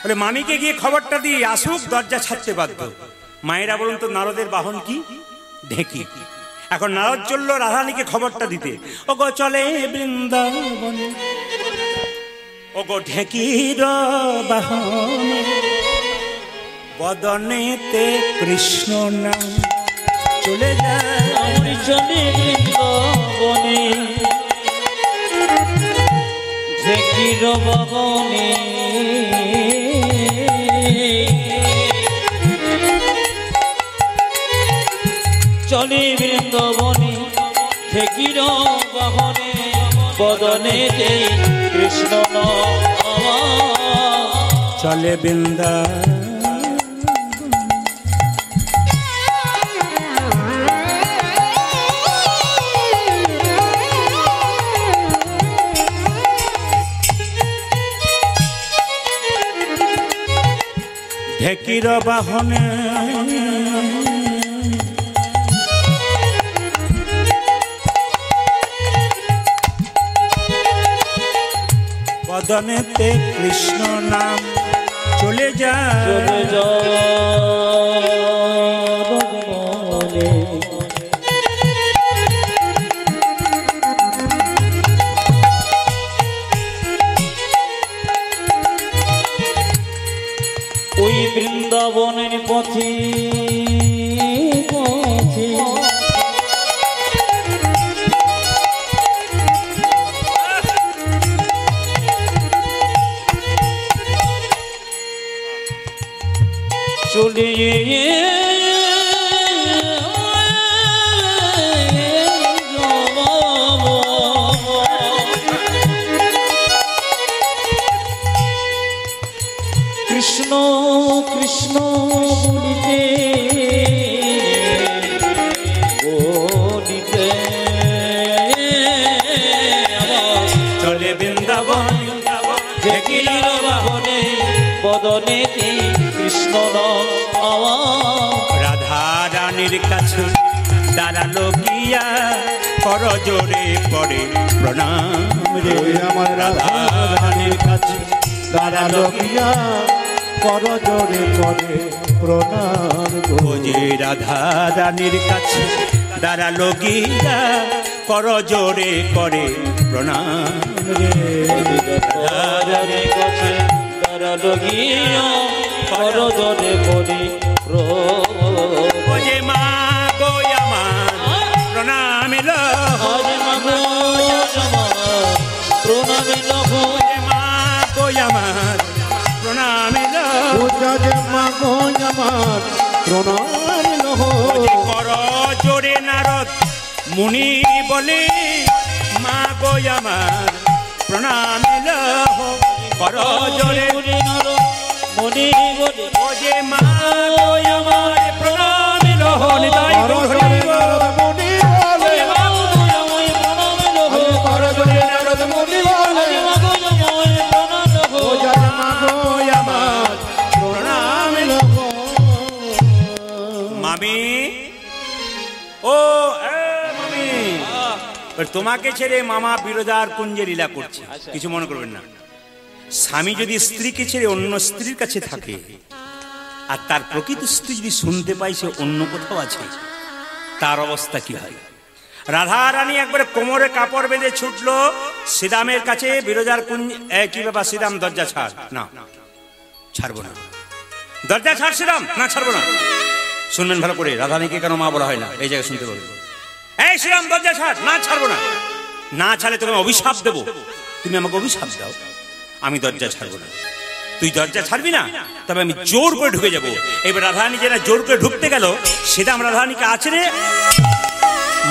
A: বলে মামিকে গিয়ে খবরটা দিয়ে আসুক দরজা ছাড়তে বাধ্য মায়েরা বলুন তো নারদের বাহন কি ঢেকি এখন নারদ চললো রাধারানীকে খবরটা দিতে ও গো চলে বৃন্দাবনে ও গো ঢেকির বাহন বদনেতে কৃষ্ণ নাম চলে যায়
B: আমি চলে বৃন্দাবনে ঢেকির বাহনে চলে বৃন্দাবনে ঢেকির বাহনে বদনে কৃষ্ণ নাম
A: চলে বৃন্দা ঢেকির বাহনে বদনেতে কৃষ্ণ নাম চলে যায়
B: চলে যাবনে ওই বৃন্দাবনের পথে পথে চলে কৃষ্ণ কৃষ্ণ বলিতে বলিতে
A: চলে বৃন্দাবন
B: ঢেকির বাহনে বদনে কৃষ্ণ
A: রাধা রানীর কাছে দাঁড়ালো গিয়া কর জোরে করে প্রণাম রে
C: ওই আমার
A: রাধা রানীর কাছে
C: দাঁড়ালো গিয়া কর জোরে করে প্রণাম গো।
A: ও যে রাধা রানীর কাছে দাঁড়ালো গিয়া কর জোরে করে প্রণাম রে
B: রাধার কাছে দাঁড়ালো গিয়া কর জোরে করি
A: ও যে মা গো আমার প্রণাম লো
B: আরে মাগো প্রণামে লহ
A: যে মা গো আমার প্রণাম লো
C: পূজা যে মাগো আমার প্রণাম লহ
A: কর জোরে নারদ মুনি বলে মা গো আমার প্রণাম লো কর জোরে
B: মনে বলে
A: ও যে মা গো আমার প্রণাম লহ নিতাই গৌর
C: করজোড়ে নারদ মুনি বলে করজোড়ে নারদ মুনি বলে ও জয় মা গো আমার প্রণাম লহ।
A: মামি ও মামি তোমাকে ছেড়ে মামা বিরজার কুঞ্জে লীলা করছে, কিছু মনে করবেন না। স্বামী যদি স্ত্রীকে ছেড়ে অন্য স্ত্রীর কাছে থাকে আর তার প্রকৃত স্ত্রী যদি শুনতে পাই সে অন্য কোথাও আছে, তার অবস্থা কি হয়? রাধা রানী একবারে কোমরে কাপড় বেঁধে ছুটলো শ্রীরামের কাছে বিরজার কুঞ্জ। কি ব্যাপার শ্রীরাম, দরজা ছাড়। না, ছাড়বো না। দরজা ছাড় শ্রীরাম। না, ছাড়বো না। শুনবেন ভালো করে, রাধারানীকে কেন মা বলা হয় না এই জায়গায় শুনতে পারবেন। এই শ্রীরাম দরজা ছাড়। না, ছাড়বো না। না ছাড়লে তোকে অভিশাপ দেবো। তুমি আমাকে অভিশাপ দাও, আমি দরজা ছাড়বো না। তুই দরজা ছাড়বি না, তবে আমি জোর করে ঢুকে যাবো। এবার রাধারানী যেটা জোর করে ঢুকতে গেল, সেটা আমরা রাধারানীকে আছড়ে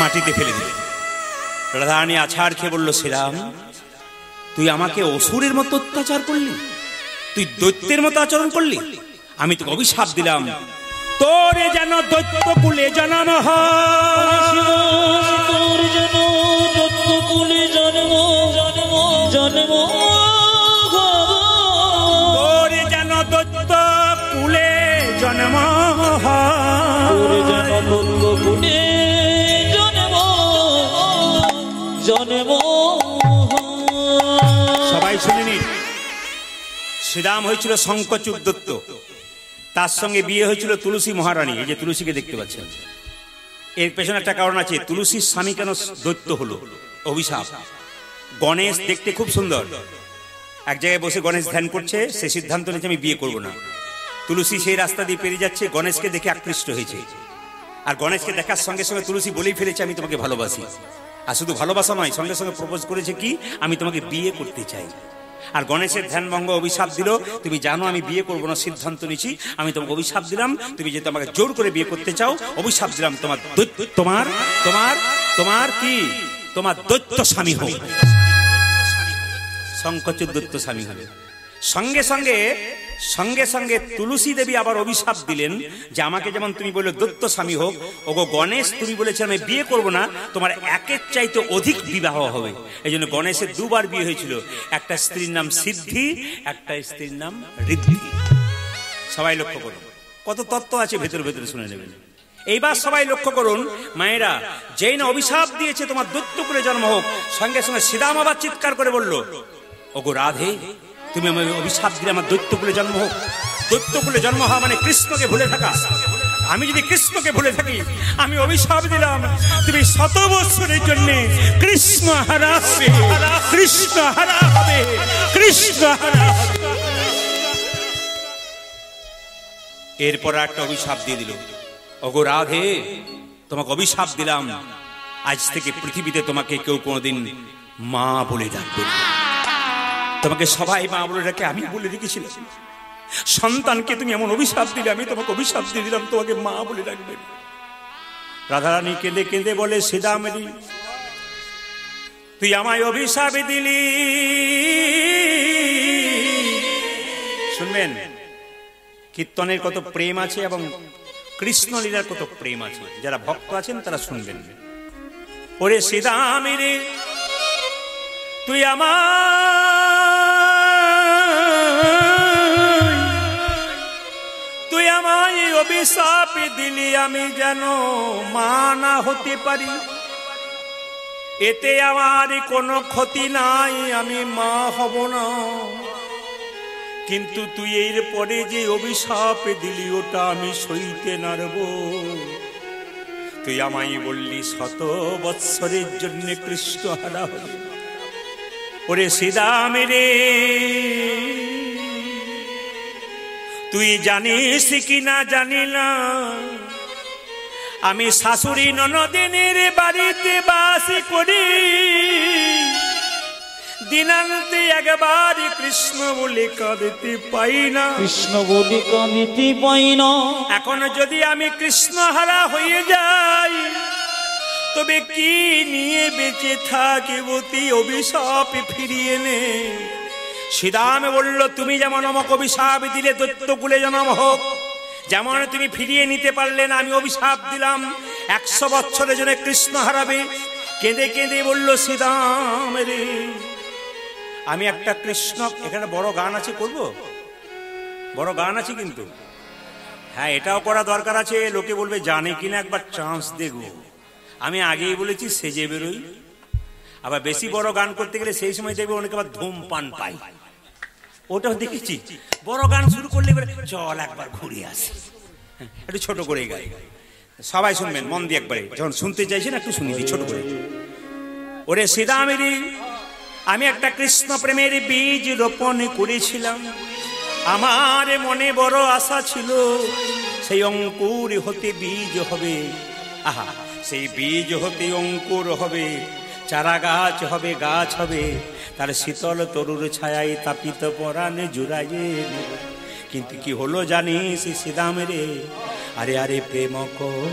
A: মাটিতে ফেলে দিল। রাধারানী আছাড় খেয়ে বললো, শ্রীরাম তুই আমাকে অসুরের মতো অত্যাচার করলি, তুই দৈত্যের মতো আচরণ করলি। আমি তোকে অভিশাপ দিলাম, তোরে যেন দৈত্য কুলে জন্ম হয়,
B: তোর যেন দত্ত কুলে জন্ম জন্ম
A: তোরে যেন দৈত্য কুলে জন্ম
B: তোর যেন
A: হয়।
B: দত্ত কুলে জন্ম জন্ম
A: সবাই শুনে নিন, শ্রীরাম হয়েছিল শঙ্কচূড় দত্ত, তার সঙ্গে বিয়ে হয়েছিল তুলসী মহারানী। এই যে তুলসীকে দেখতে পাচ্ছেন, এর পেছনে একটা কারণ আছে। তুলসীর স্বামী কেন দৈত্য হলো? অভিশাপ। গণেশ দেখতে খুব সুন্দর, এক জায়গায় বসে গণেশ ধ্যান করছে, সে সিদ্ধান্ত নিয়েছে আমি বিয়ে করব না। তুলসী সেই রাস্তা দিয়ে পেরিয়ে যাচ্ছে, গণেশকে দেখে আকৃষ্ট হয়েছে। আর গণেশকে দেখার সঙ্গে সঙ্গে তুলসী বলেই ফেলেছে আমি তোমাকে ভালোবাসি। আর শুধু ভালোবাসা নয়, সঙ্গে সঙ্গে প্রপোজ করেছে কি, আমি তোমাকে বিয়ে করতে চাই। আর গণেশের ধ্যানভঙ্গ, অভিশাপ দিল, তুমি জানো আমি বিয়ে করবো না, সিদ্ধান্ত নিয়েছি। আমি তোমাকে অভিশাপ দিলাম, তুমি যেহেতু আমাকে জোর করে বিয়ে করতে চাও, অভিশাপ দিলাম তোমার তোমার তোমার তোমার কি তোমার দৈত্য স্বামী হোক। শঙ্কচূড় দৈত্য স্বামী হবে। সঙ্গে সঙ্গে সঙ্গে সঙ্গে তুলসী দেবী আবার অভিশাপ দিলেন যে আমাকে যেমন তুমি বললে দৈত্য স্বামী হোক, ওগো গণেশ তুমি বলেছো আমি বিয়ে করব না, তোমার একের চাইতে অধিক বিবাহ হবে। এই জন্য গণেশের দুবার বিয়ে হয়েছিল, একটা স্ত্রীর নাম সিদ্ধি, একটা স্ত্রীর নাম ঋদ্ধি। সবাই লক্ষ্য করুন, কত তত্ত্ব আছে ভেতরে ভেতরে, শুনে নেবেন। এইবার সবাই লক্ষ্য করুন, মায়েরা যেই না অভিশাপ দিয়েছে তোমার দৈত্য করে জন্ম হোক, সঙ্গে সঙ্গে শ্রীরাম আবার চিৎকার করে বলল, ওগো রাধে তুমি আমার অভিশাপ দিলে আমার দৈত্যকুলে জন্ম হোক। দৈত্যকুলে জন্ম হওয়া মানে কৃষ্ণকে ভুলে থাকা। আমি যদি কৃষ্ণকে ভুলে থাকি, আমি অভিশাপ দিলাম তুমি 100 বছরের জন্য কৃষ্ণ হারা হবে, কৃষ্ণ হারা হবে, কৃষ্ণ হারা হবে। এরপর একটা অভিশাপ দিয়ে দিল, ওগো রাধে তোমাকে অভিশাপ দিলাম, আজ থেকে পৃথিবীতে তোমাকে কেউ কোনোদিন মা বলে ডাকবে না। তোমাকে সবাই মা বলে ডাকে, আমি বলে রেখেছিলাম সন্তানকে তুমি এমন অভিশাপ দিলে, আমি তোমাকে অভিশাপ দিয়ে দিলাম তোমাকে মা বলে ডাকবে। রাধারানী কেঁদে কেঁদে বলে, শ্রীরামেরই তুই আমায় অভিশাপ দিলি। শুনবেন কীর্তনের কত প্রেম আছে এবং কৃষ্ণ লীলার কত প্রেম আছে, যারা ভক্ত আছেন তারা শুনবেন। ওরে শ্রীরামের তুই আমায় অভিশাপ দিলি, আমি যেন মা না হতে পারি, এতে আমার কোনো ক্ষতি নাই, আমি মা হব না। কিন্তু তুই এর পরে যে অভিশাপ দিলি ওটা আমি সইতে নারব। তুই আমায় বললি 100 বৎসরের জন্য কৃষ্ণ হারা হবে। ওরে শ্রীরামের তুই জানিস কি না জানি না, আমি শাশুড়ি ননদিনীর বাড়িতে বাস করি, দিনান্তে একবার কৃষ্ণ বলে কাঁদতে পাই না,
B: কৃষ্ণ বলে কাঁদতে পাই না।
A: এখন যদি আমি কৃষ্ণ হারা হয়ে যাই, তবে কি নিয়ে বেঁচে থাকিব? তুই অভিশাপ ফিরিয়ে নে, শ্রীরামে বলল, তুমি যেমন আমাকে অভিশাপ দিলে দৈত্যকুলে জন্ম হোক, যেমন তুমি ফিরিয়ে নিতে পারলে না, আমি অভিশাপ দিলাম 100 বছরের জন্য কৃষ্ণ হারাবে। কেঁদে কেঁদে বলল, শ্রীরাম রে, আমি একটা কৃষ্ণ, এখানে বড় গান আছে, করব বড় গান আছে কিন্তু, হ্যাঁ এটাও করা দরকার আছে। লোকে বলবে জানে কিনা, একবার চান্স দেখব। আমি আগেই বলেছি সেজে বেরোই, আবার বেশি বড় গান করতে গেলে সেই সময় দেখবে অনেকে আবার ধূমপান পাই, ওটাও দেখেছি। বড় গান শুরু করলে চল একবার ঘুরে আসি, একটু ছোট করে গাই। সবাই শুনবেন মন দিয়ে, একবারে যখন শুনতে চাইছেন একটু শুনিয়ে দিই ছোট করে। ওরে শ্রীরামেরই আমি একটা কৃষ্ণ প্রেমের বীজ রোপণ করেছিলাম, আমার মনে বড় আশা ছিল সেই অঙ্কুর হতে বীজ হবে। আহা, সেই বীজ হতে অঙ্কুর হবে, চারা গাছ হবে, গাছ হবে, তার শীতল তরুর ছায়ায় তাপিত পরাণে জুড়াইয়ে নেব। কিন্তু কি হলো জানিস শ্রীরাম রে, আরে আরে প্রেম
B: অঙ্কুর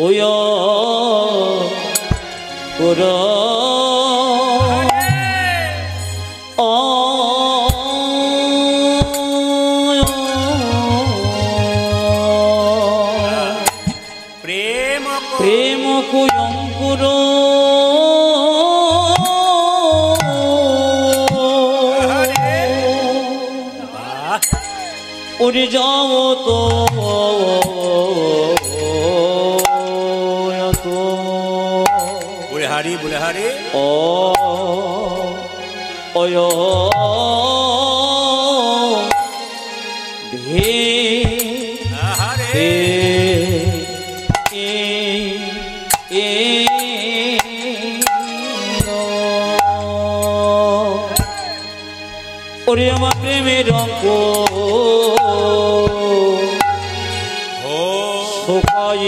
B: ওয় পুর প্রেম কুয়ঙ্কুর উড়ে যাও তো
A: বুড়ে হারি
B: ও ওয় ভে ওরে আমার প্রেমের অঙ্ক শোকাই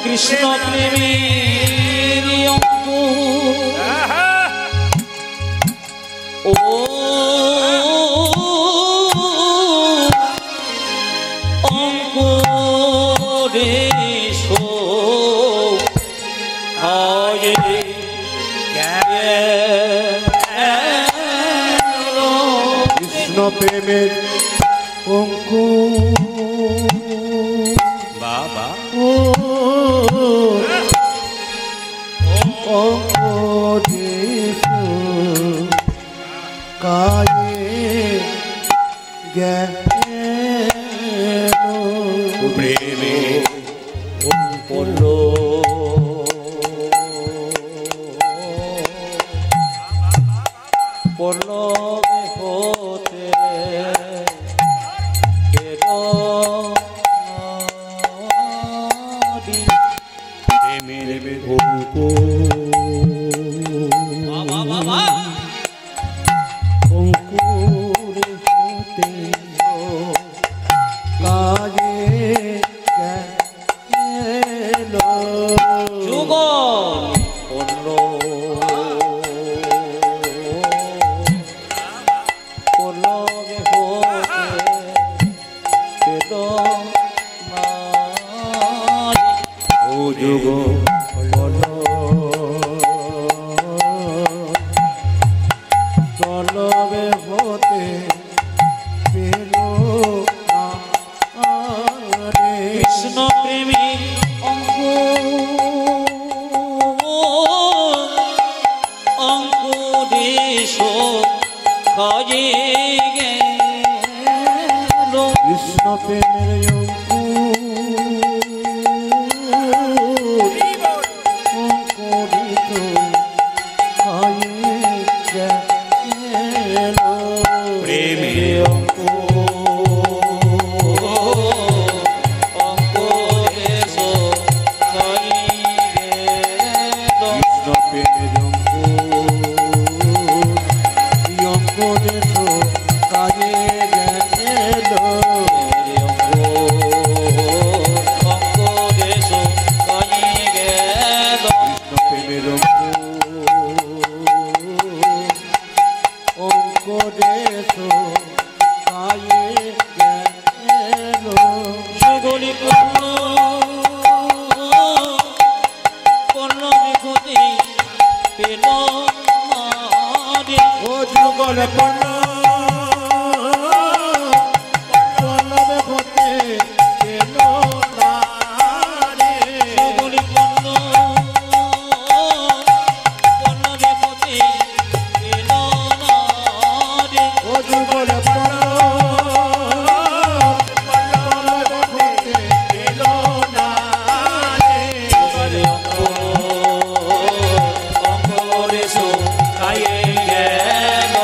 B: কৃষ্ণ প্রেমের অঙ্ক ও অঙ্ক রে
C: কৃষ্ণ প্রেমের অঙ্কু
A: বাবা
C: কায়ে
A: প্রেমে
B: পড়ল পড়ল হতে
A: প্রেমের
C: অঙ্কু অঙ্কুর হতে কাজে গেল
B: যুগল পড়ল পড়ল হতে পেল
C: ও যুগ চলবে হতে পেল
B: কৃষ্ণ প্রেমী অঙ্কুরেশ কাজে গেল
C: কৃষ্ণ প্রেমের অঙ্কুরিত হয়ে গেল
A: প্রেমের
B: অঙ্কুরেশ কাজে গেল
C: কৃষ্ণ প্রেমের অঙ্কুরিত কাজে গেল যুগল পল্লবে হতে এলো না রে।
B: যুগল পল্লবে হতে এলো না রে।
C: ও যুগল পল্লবে হতে এলো না রে।
B: অঙ্গরে শুকায়ে গেল,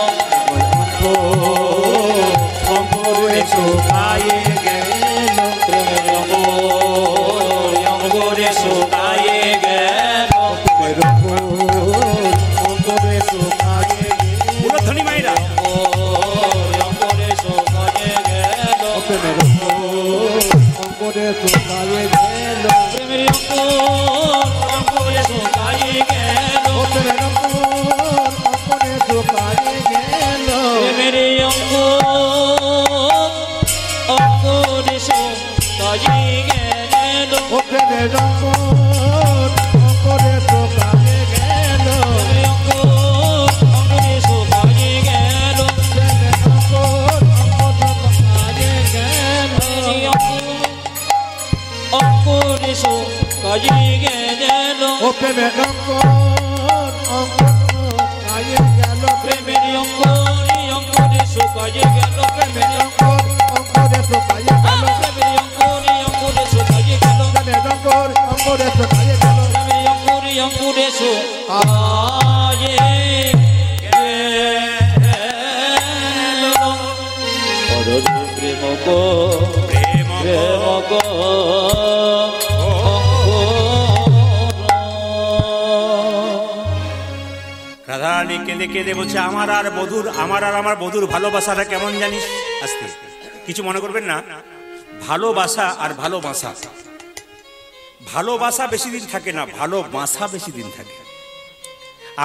C: অঙ্গরে শুকায়ে গেল,
B: প্রেমের অঙ্গরে শুকায়ে গেল।
C: অঙ্গরে শুকায়ে গেল,
A: উলধ্বনি মায়েরা
B: অঙ্গরে শুকায়ে গেল।
C: প্রেমের অঙ্গরে শুকায়ে গেল,
B: প্রেমের অঙ্গরে শুকায়ে গেল।
C: প্রেমের অঙ্গরে শুকায়ে গেল,
B: প্রেমের অঙ্গরে শুকায়ে গেল।
C: প্রেমের অঙ্গরে শুকায়ে গেল,
B: অঙ্গরে শুকায়ে গেল।
C: প্রেমের শুকায়ে গেল,
B: অঙ্গরে শুকায়ে গেল।
C: ও প্রেমের শুকায়ে গেল,
B: প্রেমের অঙ্গরে শুকায়ে গেল। প্রেমের
C: অঙ্গরে শুকায়ে গেল,
B: প্রেমের অঙ্গরে শুকায়ে গেল।
C: প্রেমের অঙ্গরে শুকায়ে গেল,
B: প্রেমের অঙ্গরে শুকায়ে গেল। অররে প্রেম গো,
A: প্রেম
B: প্রেম গো
A: রাধারানী কেঁদে কেঁদে বলছে আমার আর আমার বধুর ভালোবাসাটা কেমন জানিস? আস্তে কিছু মনে করবেন না। ভালোবাসা আর ভালোবাসা, ভালোবাসা বেশি দিন থাকে না, ভালোবাসা বেশি দিন থাকে।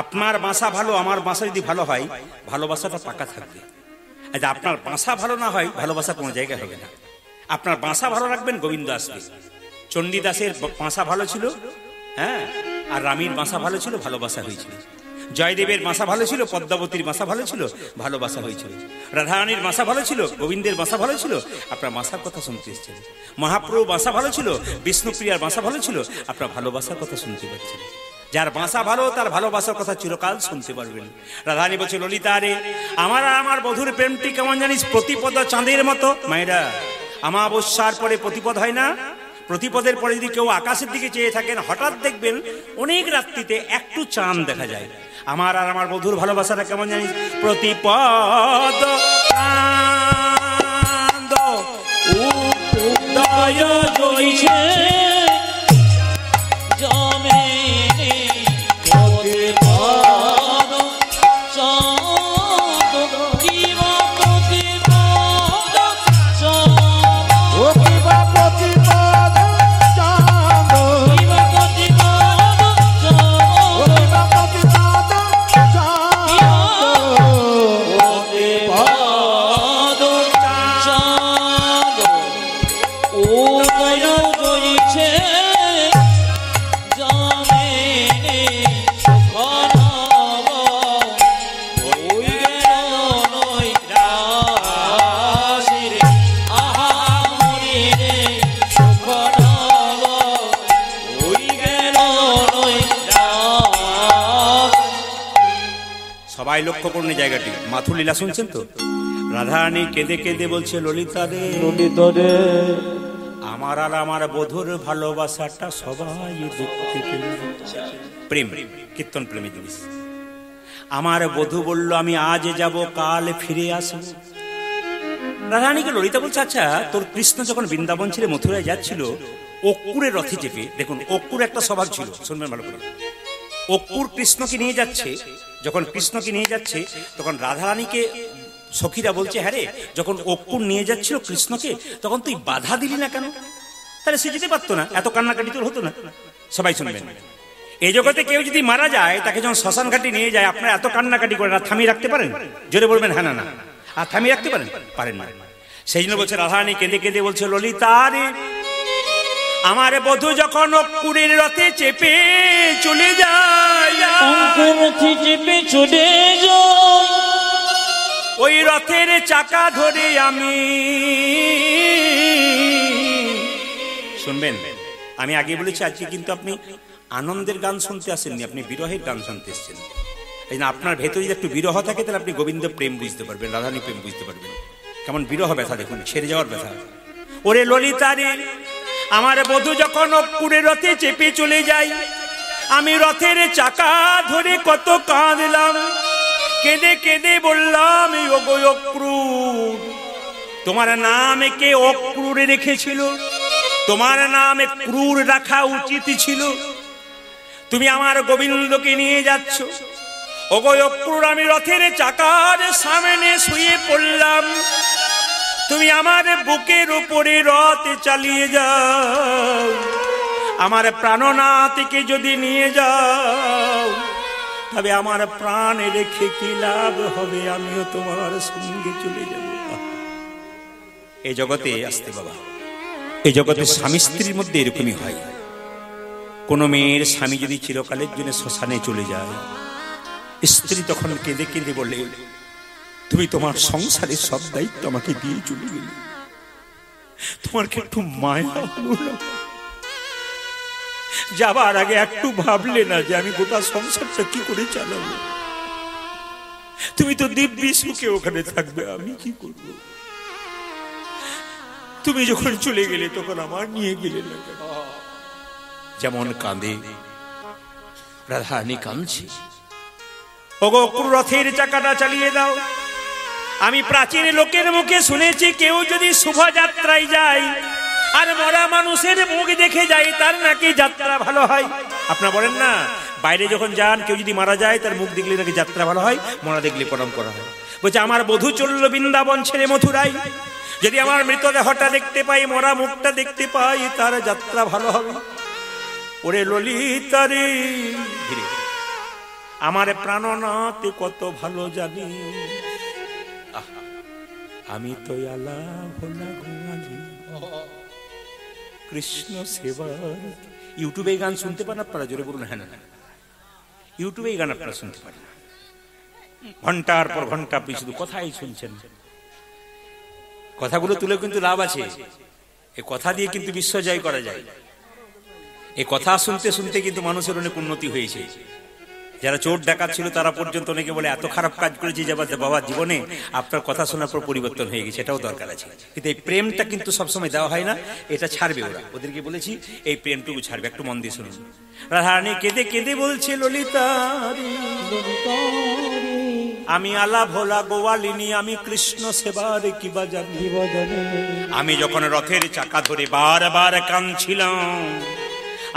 A: আপনার বাসা ভালো, আমার বাসা যদি ভালো হয়, ভালোবাসাটা পাকা থাকবে। আচ্ছা, আপনার বাসা ভালো না হয়, ভালোবাসা কোনো জায়গায় হবে না। আপনার বাসা ভালো রাখবেন, গোবিন্দ আসবে। চণ্ডীদাসের বাসা ভালো ছিল, হ্যাঁ, আর রামীর বাসা ভালো ছিল, ভালোবাসা হয়েছিল। জয়দেবের বাসা ভালো ছিল, পদ্মাবতীর বাসা ভালো ছিল, ভালোবাসা হয়েছিল। রাধারানীর বাসা ভালো ছিল, গোবিন্দের বাসা ভালো ছিল, আপনার বাসার কথা শুনতে এসেছেন। মহাপ্রভু বাসা ভালো ছিল, বিষ্ণুপ্রিয়ার বাসা ভালো ছিল, আপনার ভালোবাসার কথা শুনতে পাচ্ছেন। যার বাসা ভালো, তার ভালোবাসার কথা চিরকাল শুনতে পারবেন। রাধারানী বলছে, ললিতা রে, আমার বধুর প্রেমটি কেমন জানিস? প্রতিপদ চাঁদের মতো। মায়েরা, অমাবস্যার পরে প্রতিপদ হয় না? প্রতিপদের পরে যদি কেউ আকাশের দিকে চেয়ে থাকেন, হঠাৎ দেখবেন অনেক রাত্রিতে একটু চাঁদ দেখা যায়। আমার বধুর ভালোবাসাটা কেমন জানিস? প্রতিপদ চাঁদ
B: উদয় হইছে জমে প্রতিপদ চাঁদ, কিবা প্রতিপদ চাঁদ,
C: ও কিবা প্রতিপদ চাঁদ,
B: কিবা প্রতিপদ
C: ও
B: চাঁদ,
C: কিবা প্রতিপদ চাঁদ,
B: প্রতিপদ চাঁদ উদয় হইছে জমে সুখনব, ওই গেল নই রাশিরে, আহা মরি রে সুখনব, ওই গেল নই রাশ।
A: সবাই লক্ষ্য করুন এই জায়গাটি। মাথুলীলা শুনছেন তো? রাধারানী কেঁদে কেঁদে বলছে, ললিতা রে, আমার বধুর ভালোবাসাটা সবাই দেখতে পেল। প্রেম, কীর্তন প্রেমী জিনিস। আমার বধূ বলল, আমি আজ যাব, কাল ফিরে আসবো। রাধারানীকে ললিতা বলছে, আচ্ছা তোর কৃষ্ণ যখন বৃন্দাবন ছেড়ে মথুরায় যাচ্ছিল, অক্কুরের রথে চেপে, দেখুন অক্কুর একটা স্বভাব ছিল, শুনবেন ভালো করে। অক্কুর কৃষ্ণকে নিয়ে যাচ্ছে, যখন কৃষ্ণকে নিয়ে যাচ্ছে তখন রাধারানীকে সখীরা বলছে, হ্যাঁ রে, যখন অক্কুর নিয়ে যাচ্ছিল কৃষ্ণকে, তখন তুই বাধা দিলি না কেন? তাহলে সে যেতে পারতো না, এত কান্নাকাটি তোর হতো না। সবাই শুনবেন, এই জগতে কেউ যদি মারা যায়, তাকে যখন শ্মশান ঘাটে নিয়ে যায়, আপনারা এত কান্নাকাটি করেন, আর থামিয়ে রাখতে পারেন? জোরে বলবেন হ্যাঁ না না। আর থামিয়ে রাখতে পারেন? পারেন না। সেই জন্য বলছে রাধারানী কেঁদে কেঁদে বলছে, ললিতা রে, আমার বধূ যখন অক্কুরের রথে চেপে চলে যায়,
B: অঙ্কুর রথে চেপে চলে যায়,
A: ওই রথের চাকা ধরে আমি, শুনবেন আমি আগে বলেছি আজকে কিন্তু আপনি আনন্দের গান শুনতে আসেননি, আপনি বিরহের গান শুনতে এসেছেন। এই না, আপনার ভেতরে যদি একটু বিরহ থাকে তাহলে আপনি গোবিন্দ প্রেম বুঝতে পারবেন, রাধারানী প্রেম বুঝতে পারবেন। কেমন বিরহ ব্যথা দেখুন, ছেড়ে যাওয়ার ব্যথা। ওরে ললিতারে, আমার বধূ যখন অক্কুরের রথে চেপে চলে যায়, আমি রথের চাকা ধরে কত কাঁদলাম, কেঁদে কেঁদে বললাম ওগো অক্রূর, তোমার নাম কে অক্রূরে রেখেছিল? তোমার নামে ক্রূর রাখা উচিত ছিল। তুমি আমার গোবিন্দকে নিয়ে যাচ্ছ। ওগো অক্রূর, আমি রথের চাকার সামনে শুয়ে পড়লাম, তুমি আমার বুকের উপরে রথ চালিয়ে যাও। আমার প্রাণনাথকে যদি নিয়ে যাও, তবে আমার প্রাণ রেখে কি লাভ হবে? আমিও তোমার সঙ্গে চলে যাব। এই জগতে আসতে বাবা, এই জগতে স্বামী স্ত্রীর মধ্যে এরকমই হয়। কোন মেয়ের স্বামী যদি চিরকালের জন্য শ্মশানে চলে যায়, স্ত্রী তখন কেঁদে কেঁদে বলে, তুমি তোমার সংসারের সব দায়িত্ব আমাকে দিয়ে চলে গেলে, তোমার কি একটু মায়া হলো না? যাবার আগে একটু ভাবলে না যে আমি গোটা সংসারটা কি করে চালাবো? তুমি তো দিব্যি সুখে ওখানে থাকবে, আমি কি করব? তুমি যখন চলে গেলে তখন আমার নিয়ে গেলে না কেন? যেমন কাঁদে রাধারানী কাঁদছে। ওগো রথের চাকাটা চালিয়ে দাও। আমি প্রাচীন লোকের মুখে শুনেছি, কেউ যদি শুভযাত্রায় যায় আর মরা মানুষের মুখ দেখে যায়, তার নাকি যাত্রা ভালো হয়। আপনারা বলেন না, বাইরে যখন যান কেউ যদি মারা যায় তার মুখ দেখলে নাকি যাত্রা ভালো হয়, মরা দেখলে প্রণাম করা হয়। বলছে আমার বধূ চলল বৃন্দাবন ছেড়ে মথুরায়, যদি আমার মৃতদেহটা দেখতে পাই, মরা মুখটা দেখতে পাই, তার যাত্রা ভালো হবে। ওরে ললিতারে, ধীরে আমার প্রাণনাথ কত ভালো জানি, আমি তো আলা ভোলা গোয়ালি কৃষ্ণ সেবার। ইউটিউবে এই গান শুনতে পান আপনারা? জোরে বলুন হ্যাঁ না। ইউটিউবে এই গান আপনারা শুনতে পারেন, ঘন্টার পর ঘন্টা আপনি শুধু কথাই শুনছেন। কথাগুলো তুলে কিন্তু লাভ আছে, এই কথা দিয়ে কিন্তু বিশ্ব জয় করা যায়। এই কথা শুনতে শুনতে কিন্তু মানুষের অনেক উন্নতি হয়েছে। যারা চোর ডাকাত ছিল তারা পর্যন্ত অনেকে বলে এত খারাপ কাজ করেছে যে বাবা জীবনে আপনার কথা শোনার পর পরিবর্তন হয়ে গেছে, এটাও দরকার আছে। কিন্তু এই প্রেমটা কিন্তু সবসময় দেওয়া হয় না, এটা ছাড়বে ওরা, ওদেরকে বলেছি এই প্রেমটুকু ছাড়বে। একটু মন দিয়ে শুনুন। রাধারানী কেঁদে কেঁদে বলছে, ললিতা আমি আলা ভোলা গোয়ালিনী, আমি কৃষ্ণ সেবার কি বা জানি। আমি যখন রথের চাকা ধরে বারবার কাঁদছিলাম,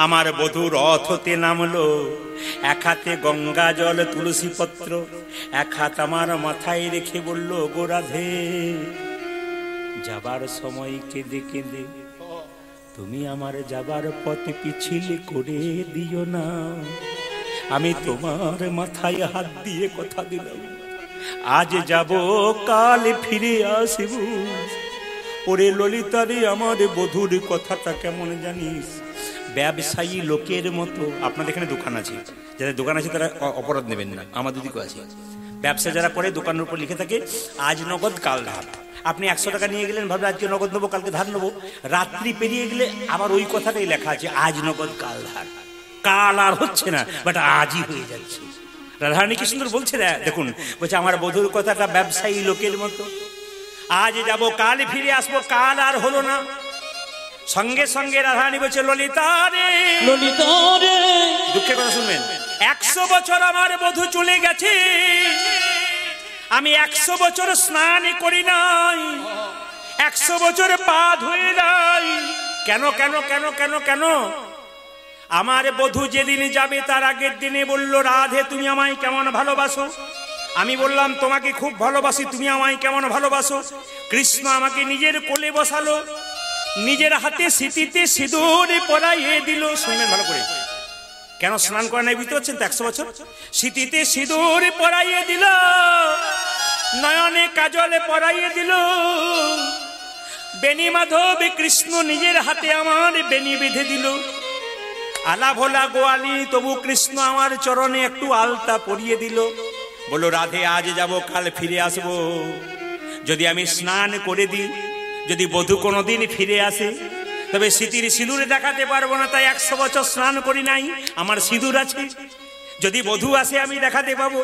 A: আমার বধূ রথ হতে নামলো, এক হাতে গঙ্গা জল তুলসী পত্র, এক হাত আমার মাথায় রেখে বলল, গো রাধে, যাবার সময় কেঁদে কেঁদে তুমি আমার যাবার পথ পিছিল করে দিও না। আমি তোমার মাথায় হাত দিয়ে কথা দিলাম, আজ যাব কাল ফিরে আসব। ওরে ললিতারে, আমার বধূর কথাটা কেমন জানিস? ব্যবসায়ী লোকের মতো। আপনাদের এখানে দোকান আছে, যাদের দোকান আছে তারা অপরাধ নেবেন না, আমাদের দিকেও আছে। ব্যবসা যারা করে দোকানের উপর লিখে থাকে আজ নগদ কাল ধার। আপনি 100 টাকা নিয়ে গেলেন, ভাবলেন আজকে নগদ নেবো কালকে ধার নেবো, রাত্রি পেরিয়ে গেলে আবার ওই কথাটাই লেখা আছে, আজ নগদ কাল ধার। কাল আর হচ্ছে না, বাট আজই হয়ে যাচ্ছে। রাধারানী কি সুন্দর বলছে, দেখুন বলছে আমার বধূর কথাটা ব্যবসায়ী লোকের মতো, আজ যাব কাল ফিরে আসবো, কাল আর হলো না। সঙ্গে সঙ্গে রাধারানী বলছে, ললিতা রে,
B: ললিতা রে,
A: দুঃখের কথা শুনবেন, 100 বছর আমার বধূ চলে গেছে, আমি 100 বছর স্নান করি নাই, 100 বছর পা ধুয়ে নাই। কেন কেন কেন কেন কেন? আমার বধূ যেদিন যাবে তার আগের দিনে বলল, রাধে তুমি আমায় কেমন ভালোবাসো? আমি বললাম তোমাকে খুব ভালোবাসি, তুমি আমায় কেমন ভালোবাসো? কৃষ্ণ আমাকে নিজের কোলে বসালো, নিজের হাতে সিঁথিতে সিঁদুর পরাইয়ে দিল। শুনবেন ভালো করে, কেন স্নান করে নাই বুঝতে পারছেন তো? 100 বছর সিঁথিতে সিঁদুর পরাইয়ে দিল, নয়নে কাজলে পরাইয়ে দিল, বেনি মাধব কৃষ্ণ নিজের হাতে আমার বেনি বেঁধে দিল। আলা ভোলা গোয়ালি, তবু কৃষ্ণ আমার চরণে একটু আলতা পরিয়ে দিল। বললো রাধে আজ যাব কাল ফিরে আসবো। যদি আমি স্নান করে দিই, যদি বধূ কোনোদিন ফিরে আসে, তবে স্মৃতির সিঁদুরে দেখাতে পারবো না, তাই 100 বছর স্নান করি নাই, আমার সিঁদুর আছে। যদি বধূ আসে আমি দেখাতে পাবো।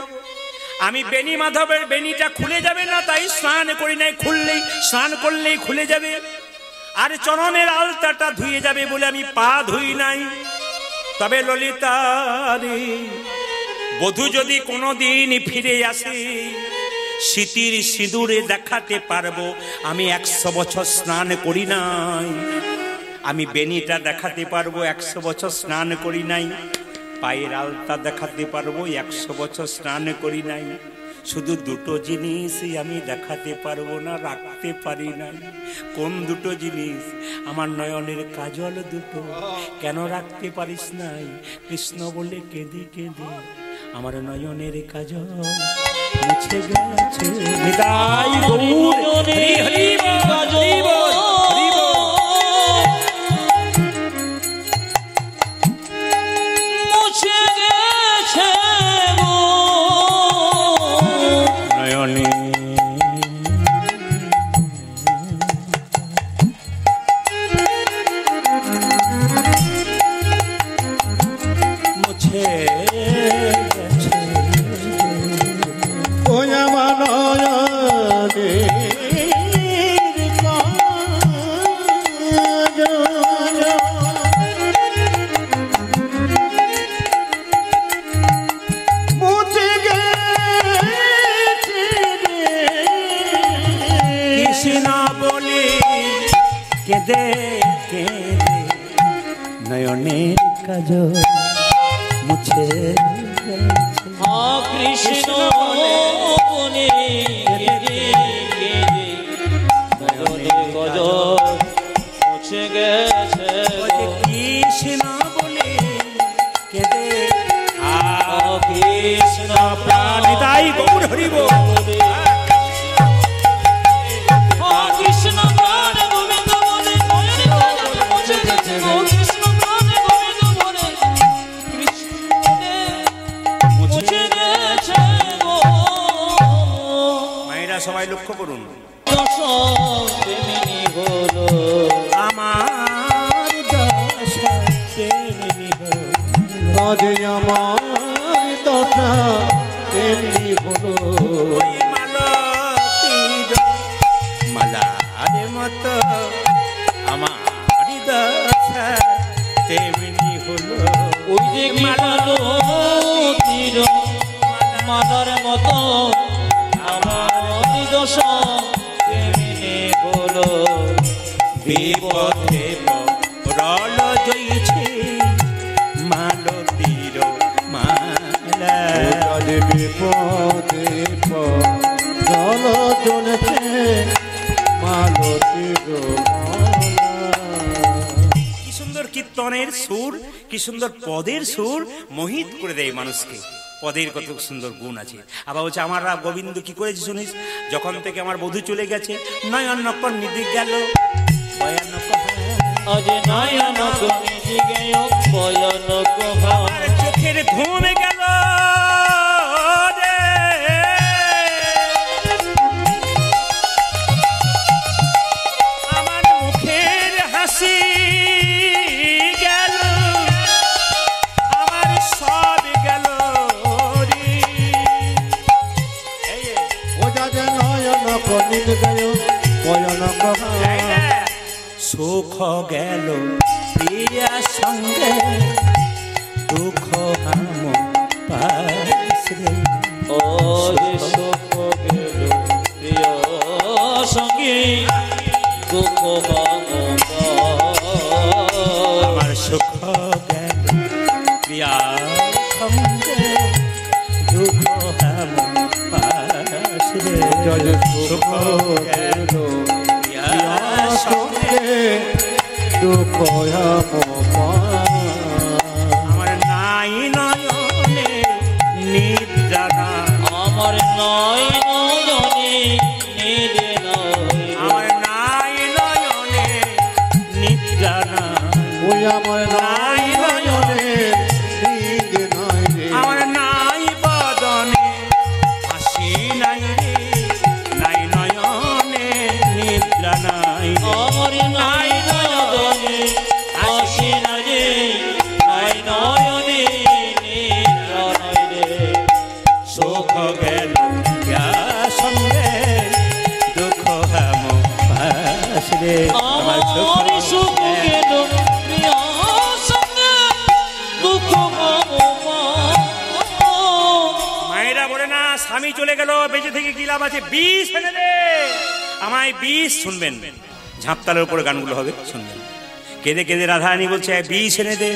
A: আমি বেনি মাধবের বেনিটা খুলে যাবে না, তাই স্নান করি নাই, খুললেই স্নান করলেই খুলে যাবে। আর চরণের আলতাটা ধুয়ে যাবে বলে আমি পা ধুই নাই। তবে ললিতা রে, বধূ যদি কোনোদিন ফিরে আসে, স্মৃতির সিঁদুরে দেখাতে পারবো আমি 100 বছর স্নান করি নাই। আমি বেনিটা দেখাতে পারবো 100 বছর স্নান করি নাই। পায়ের আলতা দেখাতে পারবো 100 বছর স্নান করি নাই। শুধু দুটো জিনিসই আমি দেখাতে পারবো না, রাখতে পারি নাই। কোন দুটো জিনিস? আমার নয়নের কাজল দুটো। কেন রাখতে পারিস নাই? কৃষ্ণ বলে কেঁদে কেঁদে আমার নয়নের কাজল মুছে গেছে। নিতাই গৌর, হরি হরি বল, হরি বল, হরি বল।
B: মুছে গেছে গো
A: নয়নে মুছে গেছে
C: ও আমার নয়নের কাজল মুছে গেছে রে।
A: কৃষ্ণ বলে কেঁদে কেঁদে নয়নের কাজল মুছে গেছে।
B: কৃষ্ণ বলে কেঁদে কেঁদে নয়নের কাজল মুছে গেছে
A: ওই কৃষ্ণ বলে কেঁদে
B: কৃষ্ণ
A: নিতাই গৌর, হরি বল।
B: কৃষ্ণ প্রাণ গোবিন্দ বলে নয়নের কাজল মুছে গেছে গো। কৃষ্ণ প্রাণ গোবিন্দ বলে কৃষ্ণ মুছে গেছে গো।
A: মায়েরা সবাই লক্ষ্য করুন,
B: দশম তেমনি হলো
A: আমার দশা তেমনি হলো।
C: আজ আমার দশা তেমনি হলো।
A: ওই মালতীর মালার মতো আমার দশা তেমনি হলো।
B: ওই যে মালালো তীর মালার মতো আমার দশা তেমনি হলো।
A: বিপদে রল জইছে মালতীর মালা।
C: আজ বিপদে জল জ্বলছে মালতীর মালা।
A: কি সুন্দর কীর্তনের সুর, কি সুন্দর পদের সুর, মোহিত করে দেয় মানুষকে। পদের কত সুন্দর গুণ আছে। আবার বলছে আমার গোবিন্দ কি করেছে শুনিস? যখন থেকে আমার বধূ চলে গেছে, নয়ন নকর নিদি গেল ভয়ানক
B: আজ নয়নক নিধি গেয় ভয়ানক ভাব।
A: আমার চোখের ঘুম গেল রে। আমার মুখের হাসি গেল, আমার সব গেল রে। এই যে,
C: ও যাতে নয়ন কনিল গেল ভয়ানক
A: এই যে, সুখ গেল প্রিয়া সঙ্গে, দুঃখ হাম পাশরে।
B: ও যে সুখ গেল প্রিয় সঙ্গী দুঃখ ভাব।
A: আমার সুখ গেল প্রিয়া সঙ্গে, দুঃখ হাম পাশরে।
C: জয়
A: সুখ গেল প্রিয়া সঙ্গে,
C: দুঃখ
A: আমার নাই নয়নে নিদ্রা নাই।
B: আমার নয় নয়নে নিদে নয়।
A: আমার নাই নয়নে নিদ্রা নাই।
C: ওই আমার নাই নয়নে নিদ নাই রে।
A: আমার নাই বদনে বলে না স্বামী চলে গেল, বেঁচে থেকে কি লাভ আছে, বিষ এনে দে আমায়, বিষ। শুনবেন, ঝাঁপতালের উপরে গানগুলো হবে, শুনবেন। কেঁদে কেঁদে রাধারানী বলছে বিষ এনে দে।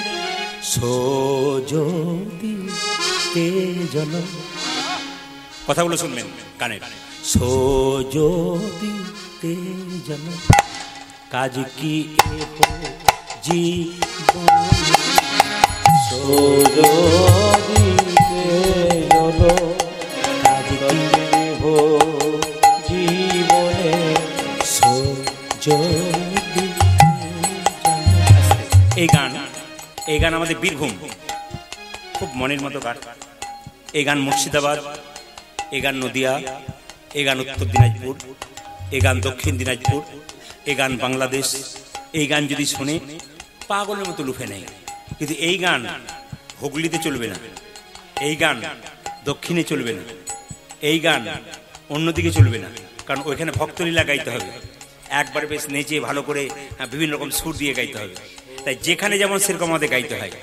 A: সোজদি তেজল, কথাগুলো শুনবেন গানের। সোজদি তেজল কাজ কি এহো জীবন,
B: সোজদি তেজল
A: কাজ কি
B: এহো জীবনে,
A: সোজদি। এই গান আমাদের বীরভূম, খুব মনের মতো গান। এই গান মুর্শিদাবাদ, এই গান নদিয়া, এই গান উত্তর দিনাজপুর, এই গান দক্ষিণ দিনাজপুর, এই গান বাংলাদেশ। এই গান যদি শুনে পাগলের মতো লুফে নেয়। কিন্তু এই গান হুগলিতে চলবে না, এই গান দক্ষিণে চলবে না, এই গান অন্যদিকে চলবে না, কারণ ওইখানে ভক্তলীলা গাইতে হবে, একবারে বেশ নেচে ভালো করে বিভিন্ন রকম সুর দিয়ে গাইতে হবে। তাই যেখানে যেমন সেরকম আমাদের গাইতে হয়।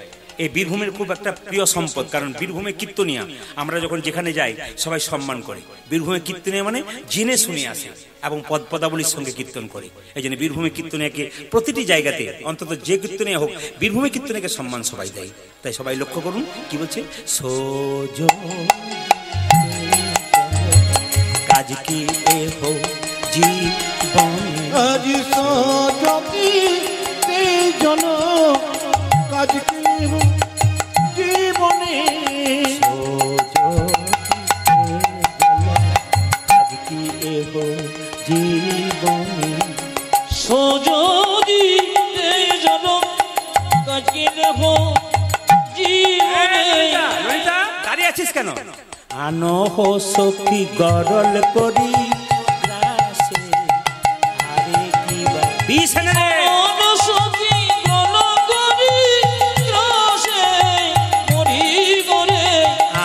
A: এই বীরভূমের খুব একটা প্রিয় সম্পদ, কারণ বীরভূমে কীর্তনিয়া আমরা যখন যেখানে যাই সবাই সম্মান করে। বীরভূমে কীর্তনিয়া মানে জেনে শুনে আসে এবং পদাবলীর সঙ্গে কীর্তন করে। এই জন্য বীরভূমে কীর্তনিয়াকে প্রতিটি জায়গাতে, অন্তত যে কীর্তনিয়া হোক, বীরভূমে কীর্তনিয়াকে সম্মান সবাই দেয়। তাই সবাই লক্ষ্য করুন কি বলছে, সোজ কাজ কি এহো জীবন,
C: আজ সোজদি তেজল কাজ কি এহো জীবনে,
A: কাজ কি এহো জীবনে,
B: সোজদি তেজল কাজ কি এহো জীবনে।
A: দাঁড়িয়ে আছিস কেন? আনো হো সখী গরল করি গ্রাসে, আরে কি বা বিষ এনে দে।
B: সখী গল করি রসে মরি করে,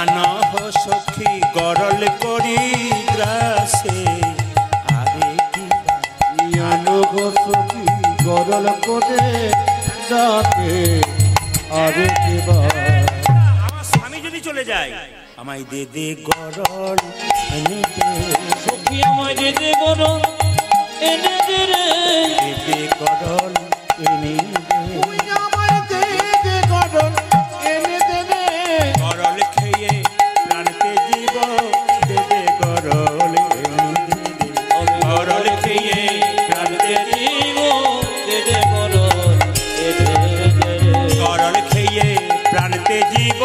A: আনো হো সখী গরল করি গ্রাসে, আরে কি বা
C: ইয়ানো সখী গরল করে ডাকে, আরে কেবা।
A: আমার স্বামী যদি চলে যায়, আমায় দে দে গরল এনে দে,
B: সখী আমায় যেতে করো এনে দে রে,
A: দে দে গরল এনে দে।
C: তুই আমায় দে দে গরল এনে দে রে,
A: গরল খেয়ে প্রাণতে জীব, দে দে গরল এনে দে দে। গরল খেয়ে প্রাণতে
B: জীব দে দে করো দে দে দে রে।
A: গরল খেয়ে প্রাণতে জীব,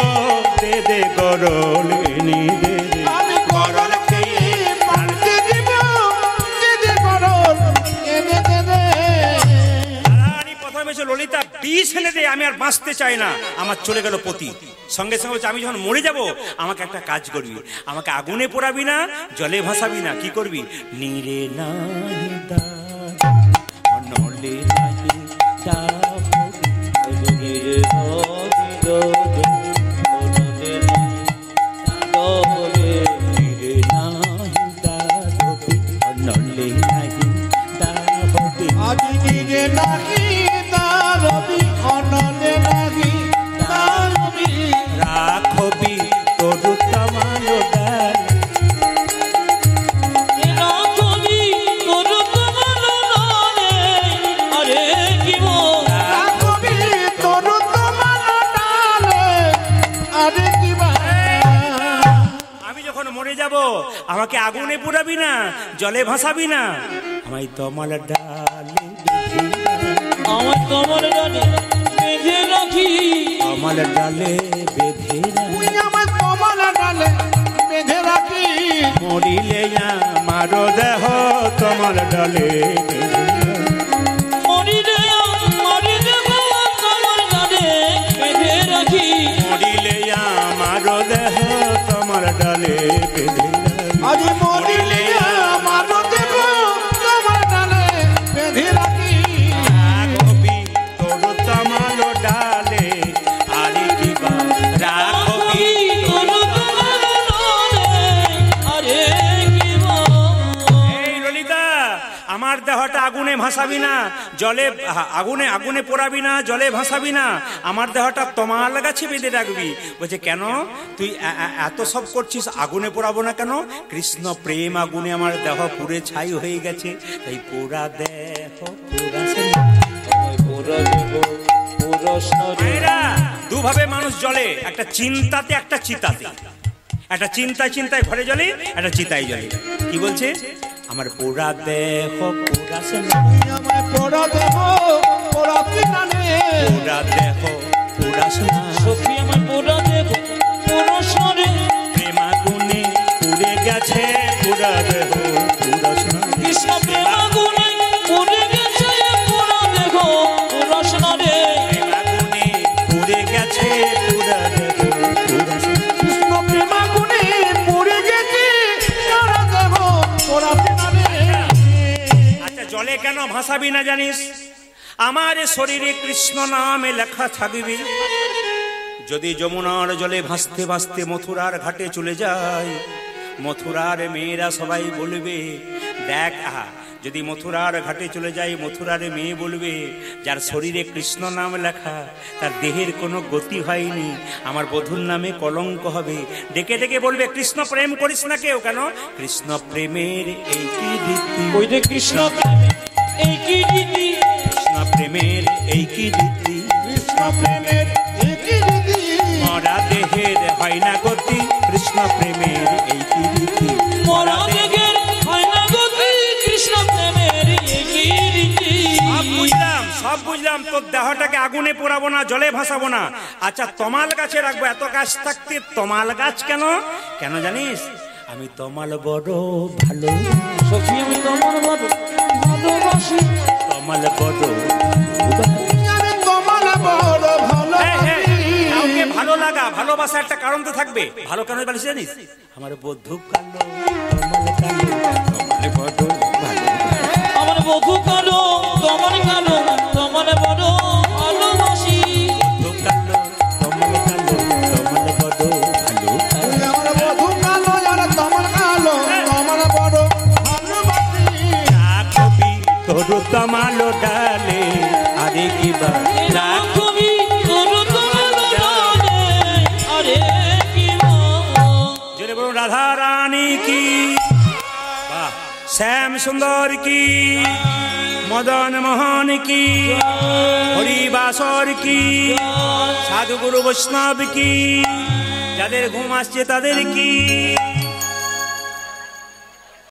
A: দে দে গরল এনে দে দে।
C: আমি
A: গরল খেয়ে
C: প্রাণতে দিব, দে দে গরল এনে দে রে।
A: রানী প্রথমে এসে ললিতা বিষ এনে দে, আমি আর বাঁচতে চাই না, আমার চলে গেল পতি। সঙ্গে সঙ্গে বলছে আমি যখন মরে যাব আমাকে একটা কাজ করবি, আমাকে আগুনে পোড়াবি না, জলে ভাসাবি না, কি করবি, নীরে নাহি দা অনলে নাহি দা,
B: নীরে নদী রোদে মননে ডোলে,
A: নীরে নাহি দা ধোবি, অনলে নাহি দা হবি।
C: আজ নিজে নাহি তারবি, অনলে নাহি তারবি।
A: রাখবি তরু তমাল ডাল,
B: রাখবি করো তোমার নামে, আরে কি মো
C: রাখবি তরু তমাল ডালে, আরে কিবা।
A: আমি যখন মরে যাব আমাকে আগুনে পোড়াবি না, জলে ভাসাবি না, আমায় তমাল ডালে বেঁধে রাখ।
B: আমার তোমার ডালে বেঁধে রাখি,
A: তমাল ডালে বেঁধে রাখ।
C: তুই আমায় তমাল ডালে বেঁধে রাখি,
A: মরিলে আমার দেহ তমাল ডালে বেঁধে রাখ।
B: মরিলে মরি দেব তোমার ডালে বেঁধে রাখি,
A: মরিলে আমার দেহ তমাল ডালে বেঁধে রাখ।
C: আজ মরিলে আমার দেহ তমাল ডালে বেঁধে রাখি।
A: রাখবি তরু তমাল ডালে, আরে কি বা রাখবি
B: করো তোমার নামে, আরে কি মো
A: এই ললিতা, আমার দেহটা আগুনে ভাসাবি না, জলে আগুনে আগুনে পোড়াবি না, জলে ভাসাবি না, আমার দেহটা তমাল গাছে বেঁধে রাখবি। বলছে কেন তুই এত সব করছিস, আগুনে পোড়াবো না কেন? কৃষ্ণ প্রেম আগুনে আমার দেহ পুড়ে ছাই হয়ে গেছে, তাই পোড়া দেহ
B: পোড়া দেহ পোড়া শরীর।
A: এরা দুভাবে মানুষ জ্বলে, একটা চিন্তাতে একটা চিতাতে। একটা চিন্তায় চিন্তায় ঘরে জ্বলে, একটা চিতায় জ্বলে। কি বলছে? আমার পোড়া দেহ পোড়া
C: আমায় পোড়া দেহ পোড়াতে নানে,
A: পোড়া দেহ পোড়া
B: সখী আমার পোড়া দেহ পোড়া শরীর।
A: প্রেম আগুনে পুড়ে গেছে পোড়া দেহ পোড়া
B: কৃষ্ণ প্রেম আগুনে পুড়ে গেছে পোড়া দেহ পোড়া শরীর।
A: প্রেম আগুনে পুড়ে গেছে পোড়া দেহ পোড়া।
C: কৃষ্ণ প্রেম আগুনে পুড়ে গেছে পোড়া দেহ পোড়াতে নানে।
A: আচ্ছা জলে কেন ভাসাবি না জানিস? আমার শরীরে কৃষ্ণ নামে লেখা থাকবে। যদি যমুনার জলে ভাসতে ভাসতে মথুরার ঘাটে চলে যায়, মথুরার মেয়েরা সবাই বলবে দেখ, যদি মথুরার ঘাটে চলে যায় মথুরার মেয়ে বলবে যার শরীরে কৃষ্ণ নাম লেখা তার দেহের কোনো গতি হয়নি, আমার বধূর নামে কলঙ্ক হবে। ডেকে ডেকে বলবে কৃষ্ণ প্রেম করিস না কেউ। কেন? কৃষ্ণ প্রেমের এই কি রীতি,
B: ওই যে কৃষ্ণ প্রেমের এই কি রীতি,
A: কৃষ্ণ প্রেমের এই কি রীতি,
C: কৃষ্ণ প্রেমের একই রীতি,
A: মরা দেহের হয় না গতি, কৃষ্ণ প্রেমের এই কি রীতি,
B: মরা দেহের হয় না গতি, কৃষ্ণ প্রেমের এই কি রীতি।
A: সব বুঝলাম, তোর দেহটাকে আগুনে পোড়াবো না, জলে ভাসাবো না। আচ্ছা তমাল গাছে রাখবো, এত গাছ থাকতে তমাল গাছ কেন? কেন জানিস? আমি তমাল বড় ভালো,
B: সখী আমি তোমার বড় ভালোবাসি,
A: তমাল বড়।
C: আমি তোমার বড় ভালোবাসি।
A: কাউকে ভালো লাগা ভালোবাসা একটা কারণ তো থাকবে। ভালো কেন বলিস জানিস? আমার বধূ কালো, তমাল কালো, তমাল বড় ভালো।
B: আমার বধূ কালো তোমার কালো, তোমার বড় ভালোবাসি।
A: বধূ কালো, তমাল কালো, তমাল বড় ভালো।
C: আমার বধূ কালো আর তোমার কালো, তোমার বড় ভালোবাসি।
A: কবি তোর তমালো ডালে আরে কিবা
B: কবি তোর তোমার ডালে আরে কি
A: জোরে বলুন রাধা রানী কি, বাহ, শ্যাম সুন্দর কি, মদন মোহন কি, হরিবাসর কি, সাধু গুরু বৈষ্ণব কি, যাদের ঘুম আসছে তাদের কি।